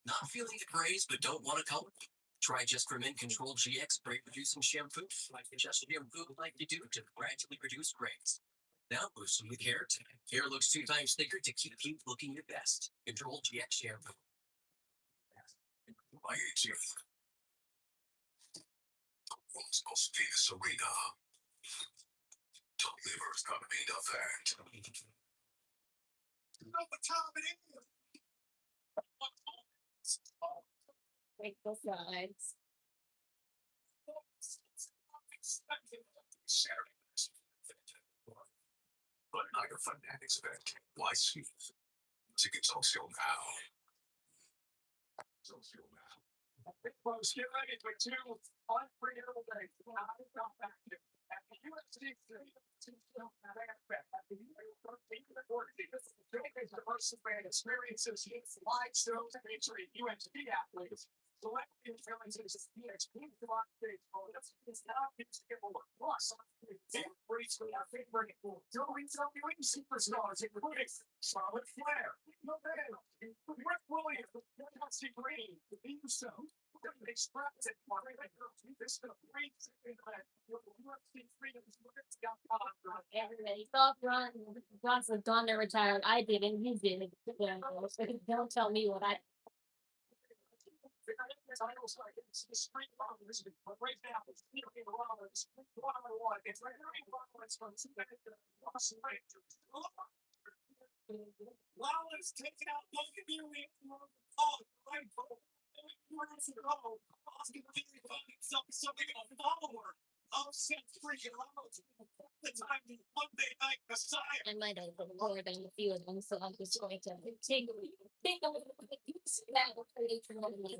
Not feeling the craze but don't want to color? Try Just for Men Control GX spray reducing shampoo. Like Just shampoo like you do to gradually reduce grays. Now boosting with hair time. Hair looks 2 times thicker to keep you looking your best. Control GX shampoo. Why are you here? I'm supposed to be a Serena. Deliver's gonna be the fact. You know what time it is? Break the sides. But not your fanatics event. Why see? Tickets on sale now. Folks, get ready for 2 unforgettable days. At the UFC at the diverse fan experiences, live shows featuring UFC athletes, select influencers, experience on stage is now used to give away. Plus, race for our favorite WWE superstars, including Charlotte Flair, Humberto, Rick Williams, Kelsey Green, so. Everybody thought Johnson Donner retired. I didn't. You did. Don't tell me what I. Rollins taking out Logan Newman. Oh, right. Austin Theory found himself something of a follower of Seth freaking Rollins. The time to Monday Night Messiah. I might have been more than a few of them, so I'm just going to take a look at that for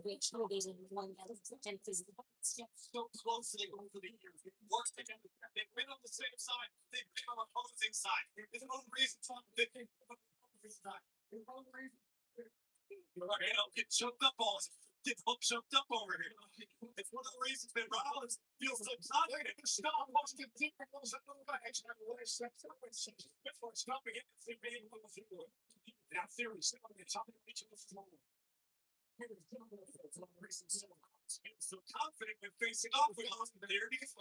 which movies in one that is So closely over the years. Worked together. They've been on the same side. They've been on the opposing side. There's no reason to think they've been on the opposing side. There's no reason Get choked up on. Get all choked up over here. It's one of the reasons that Rollins feels so excited. Stop watching different ones. Before stopping it, now theory is on the top of each of the floor. So confident when facing off with us. There it is.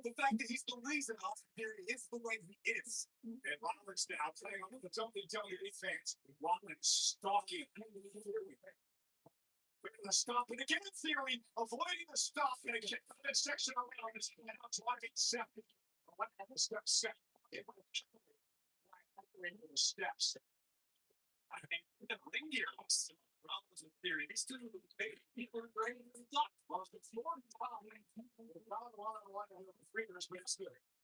The fact that he's the reason Austin Theory is the way he is. And Rollins now playing on the WWE fans. Rollins stalking. We're going to stop it again, Theory, avoiding the stop and again, the section around his head. Driving second. Step second. Steps. I mean, the ring gear looks Rollins and Theory. These two people are ready to block.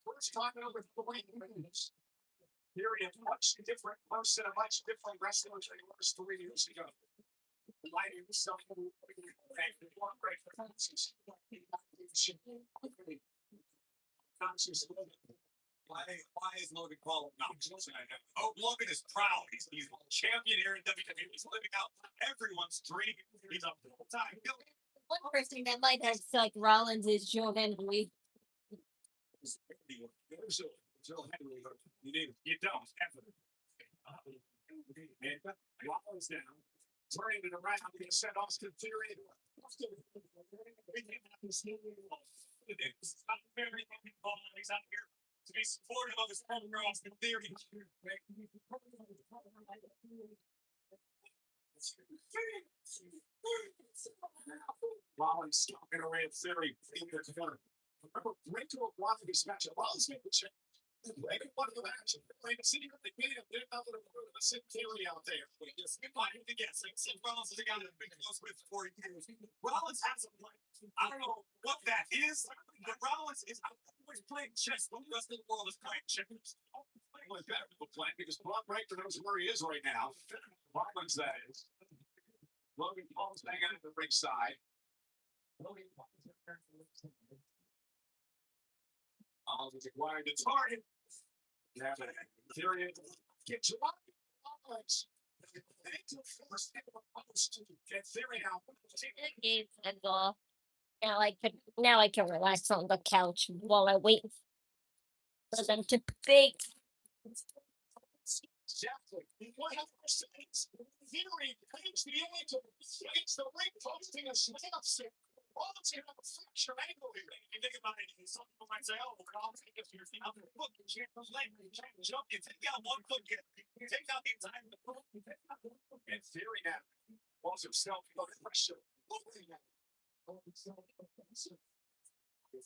First time in over 3 minutes. Theory is much different person, a much different wrestler than he was 3 years ago. Lighting himself and one great performances. Why is Logan Paul obnoxious? Oh, Logan is proud. He's a champion here in WWE. He's living out everyone's dream. He's up the whole time. One person that might have sucked Rollins is Joe Henry. You don't ever. Rollins down. Turning it around. He set Austin Theory. It's not very involved. He's out here to be supportive of his own Austin Theory. Rollins stopping away at Theory. Remember, Rachel wanted this match at Rollins made the check. Everyone in the match, playing the city, they made it. They're not going to send Theory out there. Yes, we might have to guess. Since Rollins has got to be close with for years. Rollins has a plan. I don't know what that is, but Rollins is always playing chess. The rest of the world is playing chess. Well, it's better to play because Bob Breaker knows where he is right now. Rollins, that is. Logan Paul's hanging out at the ringside. Rollins acquired the target. Theory get you up. Okay, that's all. Now I can relax on the couch while I wait for them to bake. Exactly. 100%. Theory claims the image of the ring posting a snap set. Rollins can have a fracture angle here. You think about it, some people might say, oh, well, I'll take it to your feet. I'm going to look, you can't leg, you can't jump, you take out one foot, you take out the entire foot. And Theory now wants himself under pressure.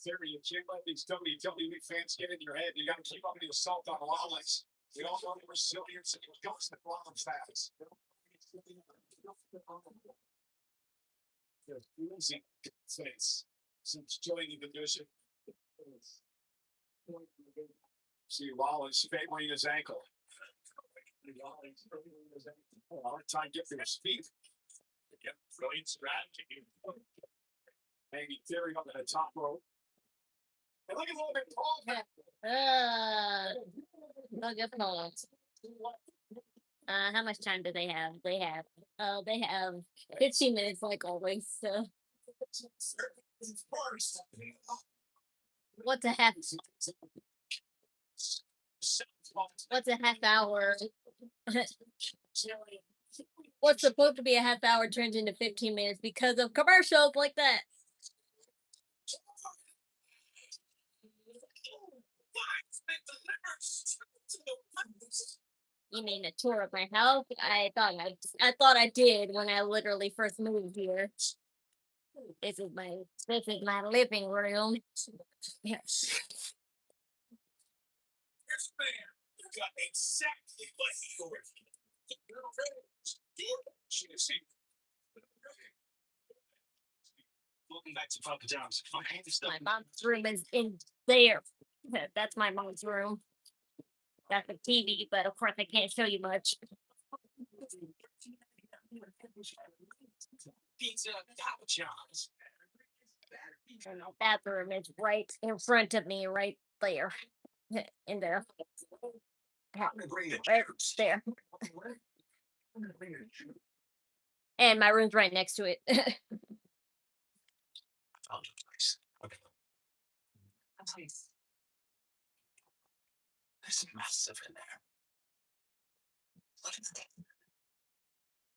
Theory, you can't let these WWE fans get in your head. You got to keep up the assault on Rollins. We all know the resilience and the ghost that Rollins has. Losing face since joining the division. See Rollins favoring his ankle. Hard time getting his feet. Brilliant strategy. Maybe Theory up at the top rope. And look at Logan Paul. Look at Paul. How much time do they have? They have 15 minutes like always, so what's a half hour? What's supposed to be a half hour turns into 15 minutes because of commercials like that. You mean a tour of my house? I thought I did when I literally first moved here. This is my living room. Yes. This man got exactly what he ordered. Welcome back to Papa John's. My mom's room is in there. That's my mom's room. Got the TV, but of course I can't show you much. Pizza, Papa John's. And the bathroom is right in front of me, right there. In there. I'm gonna bring the right juice. there. And my room's right next to it. I found a place. Okay. There's massive in there. What is it?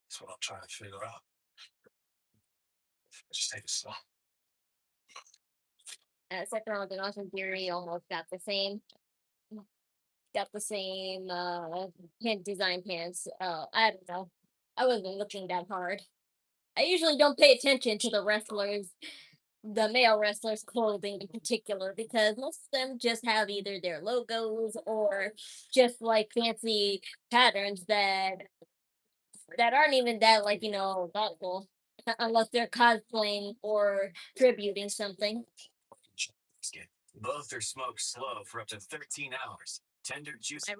That's what I'm trying to figure out. Just take it slow. Second round and Austin Theory almost got the same. Got the same pant design pants. I don't know. I wasn't looking that hard. I usually don't pay attention to the wrestlers, the male wrestlers' clothing in particular, because most of them just have either their logos or just like fancy patterns that aren't even that like thoughtful, unless they're cosplaying or tributing something. Both are smoked slow for up to 13 hours. Tender, juicy.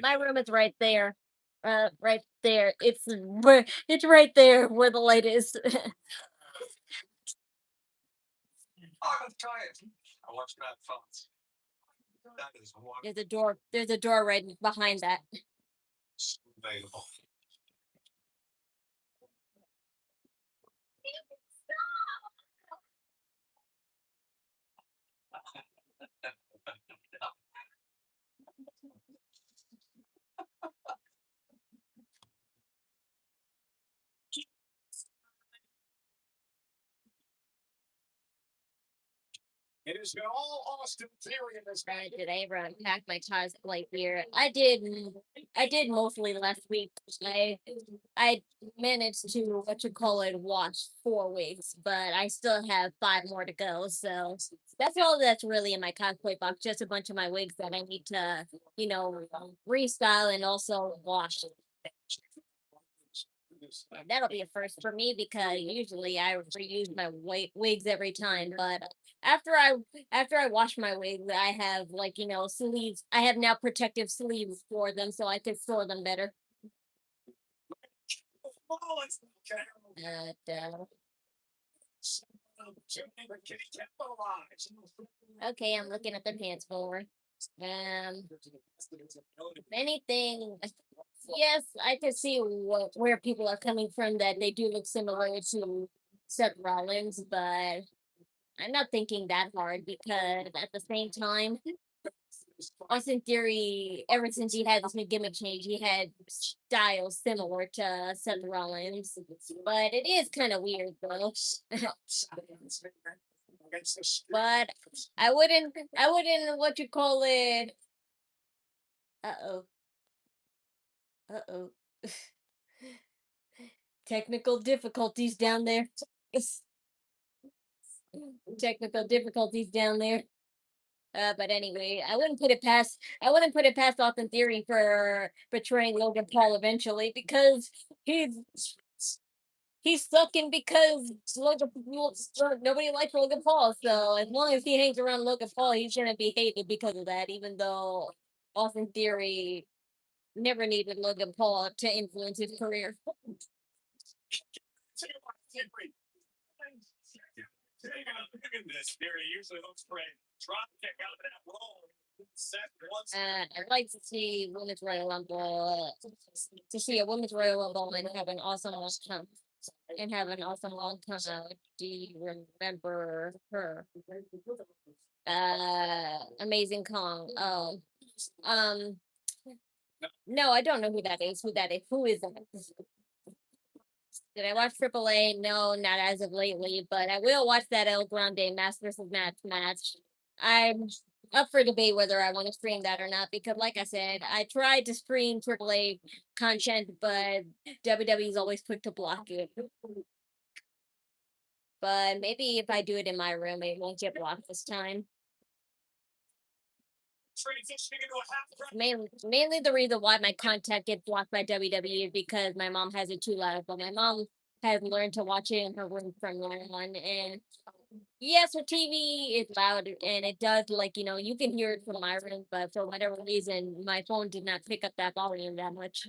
My room is right there. Right there. It's right there where the light is. I'm tired. I watch bad phones. That is one. There's a door. There's a door right behind that. Available. It has been all Austin Theory in this match. Did I ever unpack my cosplay gear? I did. I did mostly last week. I managed to wash 4 wigs, but I still have 5 more to go. So that's all that's really in my cosplay box. Just a bunch of my wigs that I need to restyle and also wash. That'll be a first for me because usually I reuse my wigs every time. But after I wash my wigs, I have sleeves. I have now protective sleeves for them, so I can store them better. Okay, I'm looking at the pants forward. If anything, yes, I can see where people are coming from, that they do look similar to Seth Rollins, but I'm not thinking that hard because at the same time, Austin Theory, ever since he had this new gimmick change, he had styles similar to Seth Rollins, but it is kind of weird though. But I wouldn't what you call it. Uh-oh. Uh-oh. Technical difficulties down there. Technical difficulties down there. But anyway, I wouldn't put it past Austin Theory for betraying Logan Paul eventually, because he's sucking because nobody likes Logan Paul. So as long as he hangs around Logan Paul, he's gonna be hated because of that, even though Austin Theory never needed Logan Paul to influence his career. I'd like to see women's Royal Rumble, a women's Royal Rumble and have an awesome long time. Do you remember her? Amazing Kong. Oh, no, I don't know who that is. Who is that? Did I watch AAA? No, not as of lately, but I will watch that El Grande Masters of match. I'm up for debate whether I want to stream that or not, because like I said, I tried to stream AAA content, but WWE's always quick to block it. But maybe if I do it in my room, it won't get blocked this time. Mainly the reason why my content gets blocked by WWE is because my mom has it too loud. But my mom has learned to watch it in her room from now on. And yes, her TV is loud and it does, you can hear it from my room, but for whatever reason, my phone did not pick up that volume that much.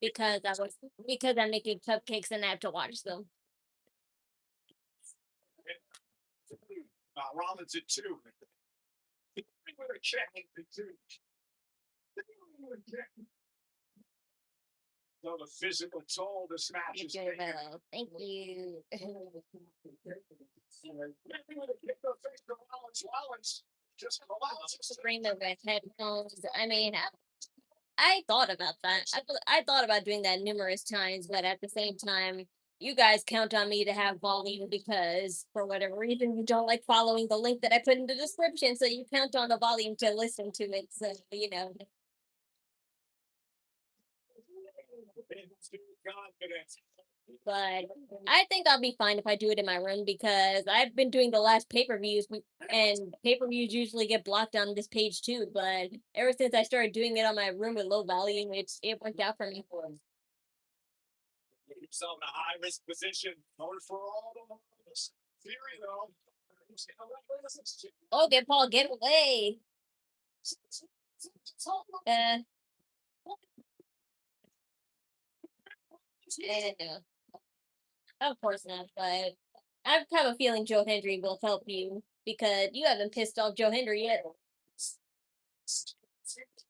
Because I'm making cupcakes and I have to watch them. Rollins at 2. with a check. So the physical toll this match You're is doing taking. well. Thank you. Maybe with a kick to the face of Alosyonce. Just collapses. Bring the with headphones. I mean, I thought about that. I thought about doing that numerous times, but at the same time, you guys count on me to have volume because for whatever reason you don't like following the link that I put in the description, so you count on the volume to listen to it. So you know. Confidence. But I think I'll be fine if I do it in my room because I've been doing the last pay-per-views and pay-per-views usually get blocked on this page too. But ever since I started doing it on my room with low volume, it worked out for me. Put yourself in a high risk position. Going for all the theory though. Okay, Paul, get away. No. Of course not, but I have a feeling Joe Hendry will help you because you haven't pissed off Joe Hendry yet.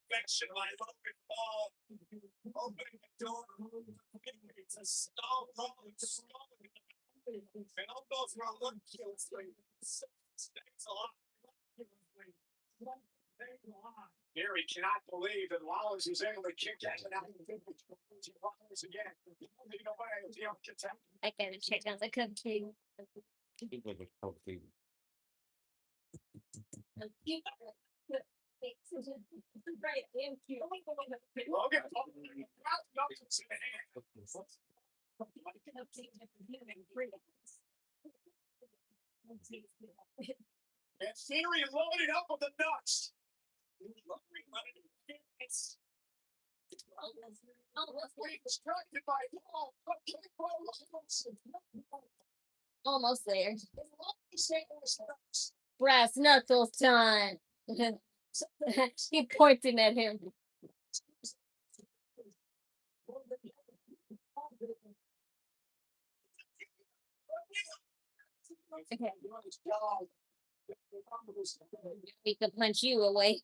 Perfection, I love it all. Opening the door. It's a stall problem. And I'll go for a look. Thanks a lot. Gary cannot believe that Wallace is able to kick that out again. I gotta check out the cupcake. Right, thank you. And Theory loaded up with the nuts. Distracted by Paul. Almost there. Brass knuckles time. He pointing at him. Okay. He could punch you away.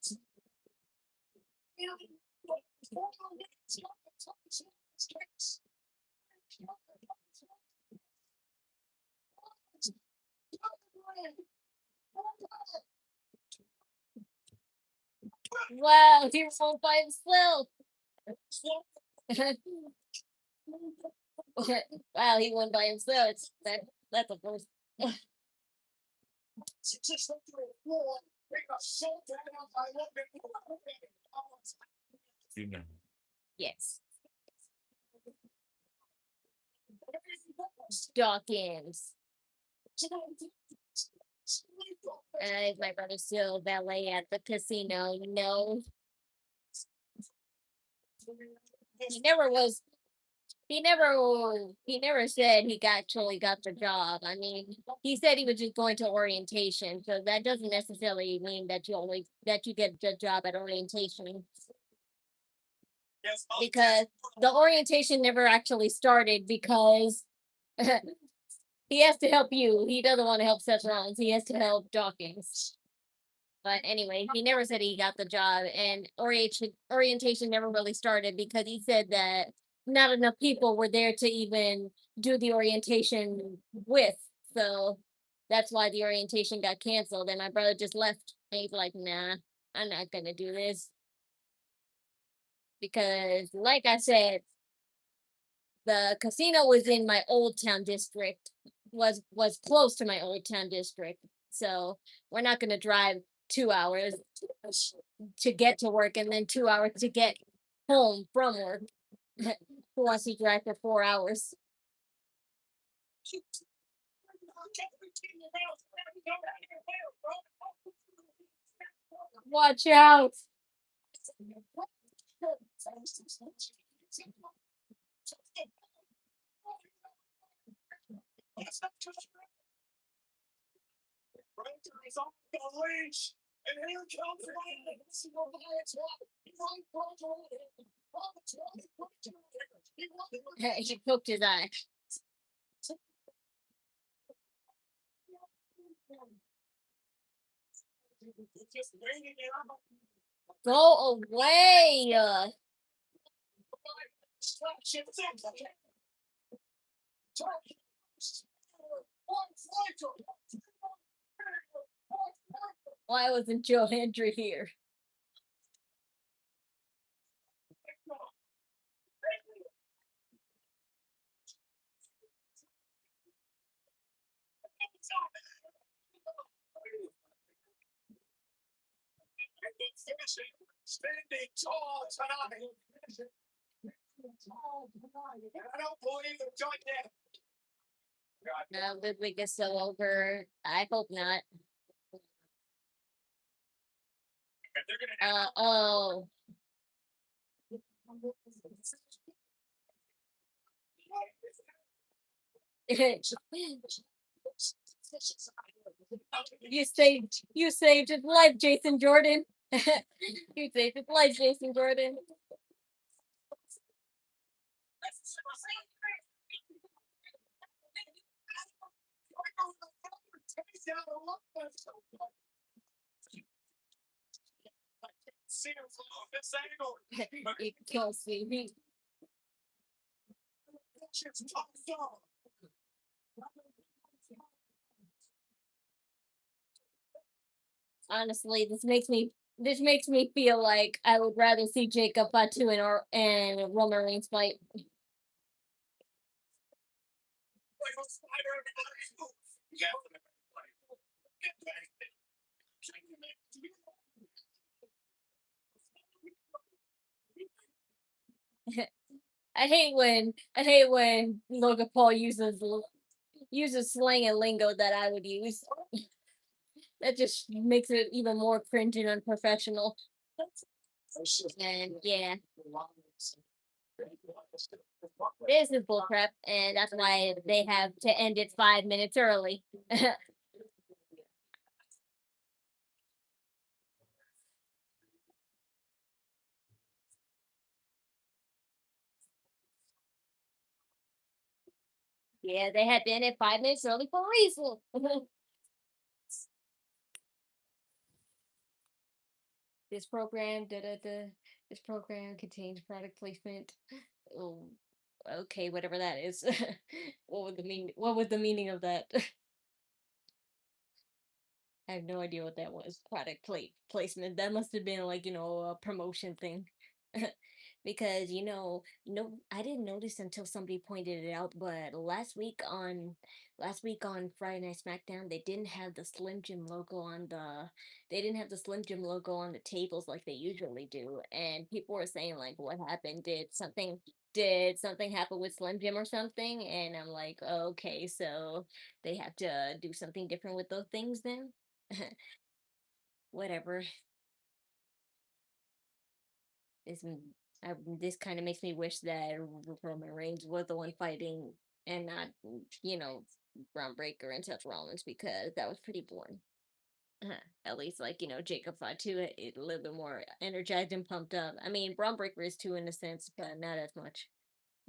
Wow, he won by himself. Wow, he won by himself. That's a first. Yes. Dawkins. My brother's still valet at the casino. No. He never was. He never said he actually got the job. I mean, he said he was just going to orientation, so that doesn't necessarily mean that you get the job at orientation. Because the orientation never actually started because he has to help you. He doesn't want to help Seth Rollins. He has to help Dawkins. But anyway, he never said he got the job, and orientation never really started because he said that not enough people were there to even do the orientation with. So that's why the orientation got canceled, and my brother just left. And he's like, nah, I'm not gonna do this. Because, like I said, the casino was in my old town district, was close to my old town district. So we're not gonna drive 2 hours to get to work and then 2 hours to get home from work. Who wants to drive for 4 hours? Watch out! He's on the leash. And here comes He poked his eye. Just waiting there. Go away. Why wasn't Joe Hendry here? Standing tall tonight. I don't believe the joint yet. No, Ludwig is still over. I hope not. Oh. You saved his life, Jason Jordan. You saved his life, Jason Jordan. See him from this angle. It kills me. Honestly, this makes me feel like I would rather see Jacob Fatu and Roman Reigns fight. I hate when Logan Paul uses slang and lingo that I would use. That just makes it even more cringe and unprofessional. And yeah, this is bullcrap, and that's why they have to end it 5 minutes early. Yeah, they had to end it 5 minutes early for a reason. This program, this program contains product placement. Oh, okay, whatever that is. What was the meaning of that? I have no idea what that was. Product placement. That must have been like, a promotion thing. Because, no, I didn't notice until somebody pointed it out, but last week on Friday Night SmackDown, they didn't have the Slim Jim logo on the tables like they usually do. And people were saying like, what happened? Did something happen with Slim Jim or something? And I'm like, okay, so they have to do something different with those things then? Whatever. This this kind of makes me wish that Roman Reigns was the one fighting and not, you know, Braun Breaker and Seth Rollins, because that was pretty boring. At least, like, Jacob Fatu a little bit more energized and pumped up. I mean, Braun Breaker is too in a sense, but not as much.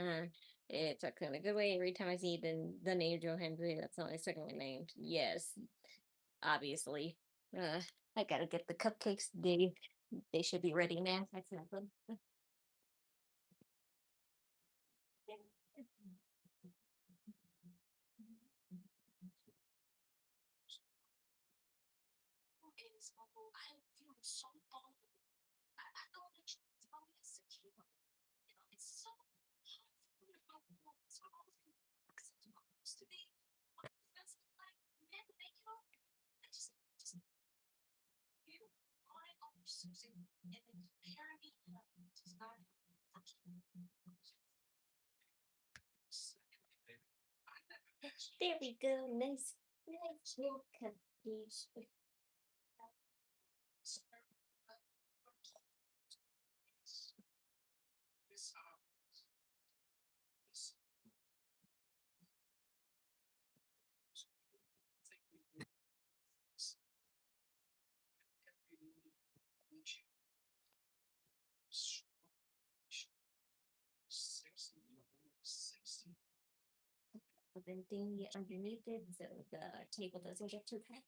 Uh, it's a kind of good way every time I see the name Joe Hendry. That's not my second name. Yes, obviously. Uh, I gotta get the cupcakes. They should be ready now. That's nothing. There we go. Nice little cupcakes. Venting underneath it so the table doesn't get too hot.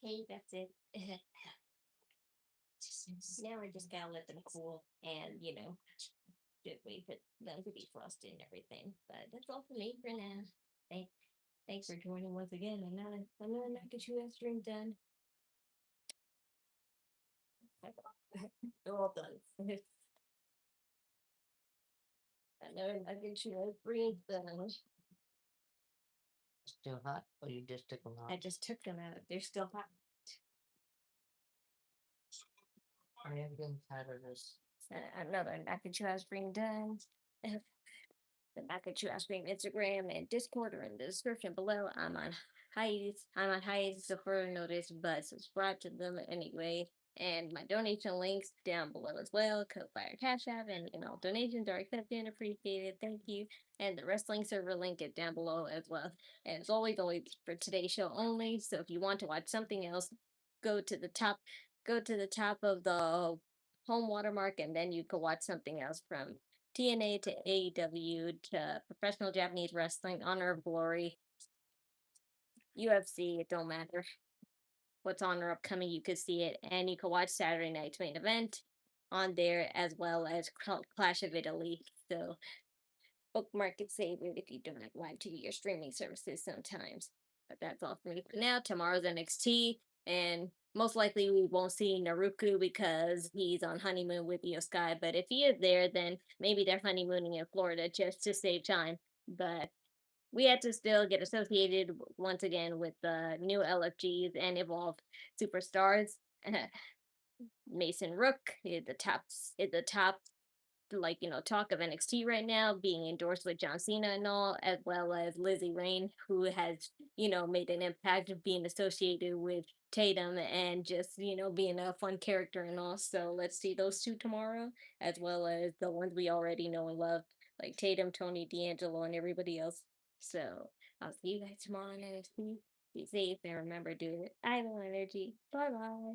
Okay, that's it. Now I just gotta let them cool and, just wait for them to be frosted and everything. But that's all for me for now. Thank, thanks for joining once again. Another mac and cheese stream done. They're all done. Another mac and cheese stream done. Still hot, or you just took them out? I just took them out. They're still hot. I am getting tired of this. Another mac and cheese stream done. The mac and cheese ice cream Instagram and Discord are in the description below. I'm on Haii, so further notice, but subscribe to them anyway. And my donation links down below as well. Code Fire Cashapp and donations are accepted and appreciated. Thank you. And the wrestling server link is down below as well. And it's always for today's show only. So if you want to watch something else, go to the top of the home watermark, and then you can watch something else from TNA to AEW to professional Japanese wrestling, Honor of Glory, UFC. It don't matter what's on or upcoming. You could see it, and you can watch Saturday night's main event on there as well as Clash of Italy. So bookmark it, save it if you don't have live TV or streaming services sometimes. But that's all for me for now. Tomorrow's NXT, and most likely we won't see Naruku because he's on honeymoon with Io Sky. But if he is there, then maybe they're honeymooning in Florida just to save time. But we had to still get associated once again with the new LFGs and evolved superstars. Mason Rook is the top talk of NXT right now, being endorsed with John Cena and all, as well as Lizzie Rain, who has, made an impact of being associated with Tatum and just, being a fun character and all. So let's see those two tomorrow, as well as the ones we already know and love, like Tatum, Tony, D'Angelo, and everybody else. So I'll see you guys tomorrow on NXT. Be safe and remember, do it. Idle energy. Bye bye.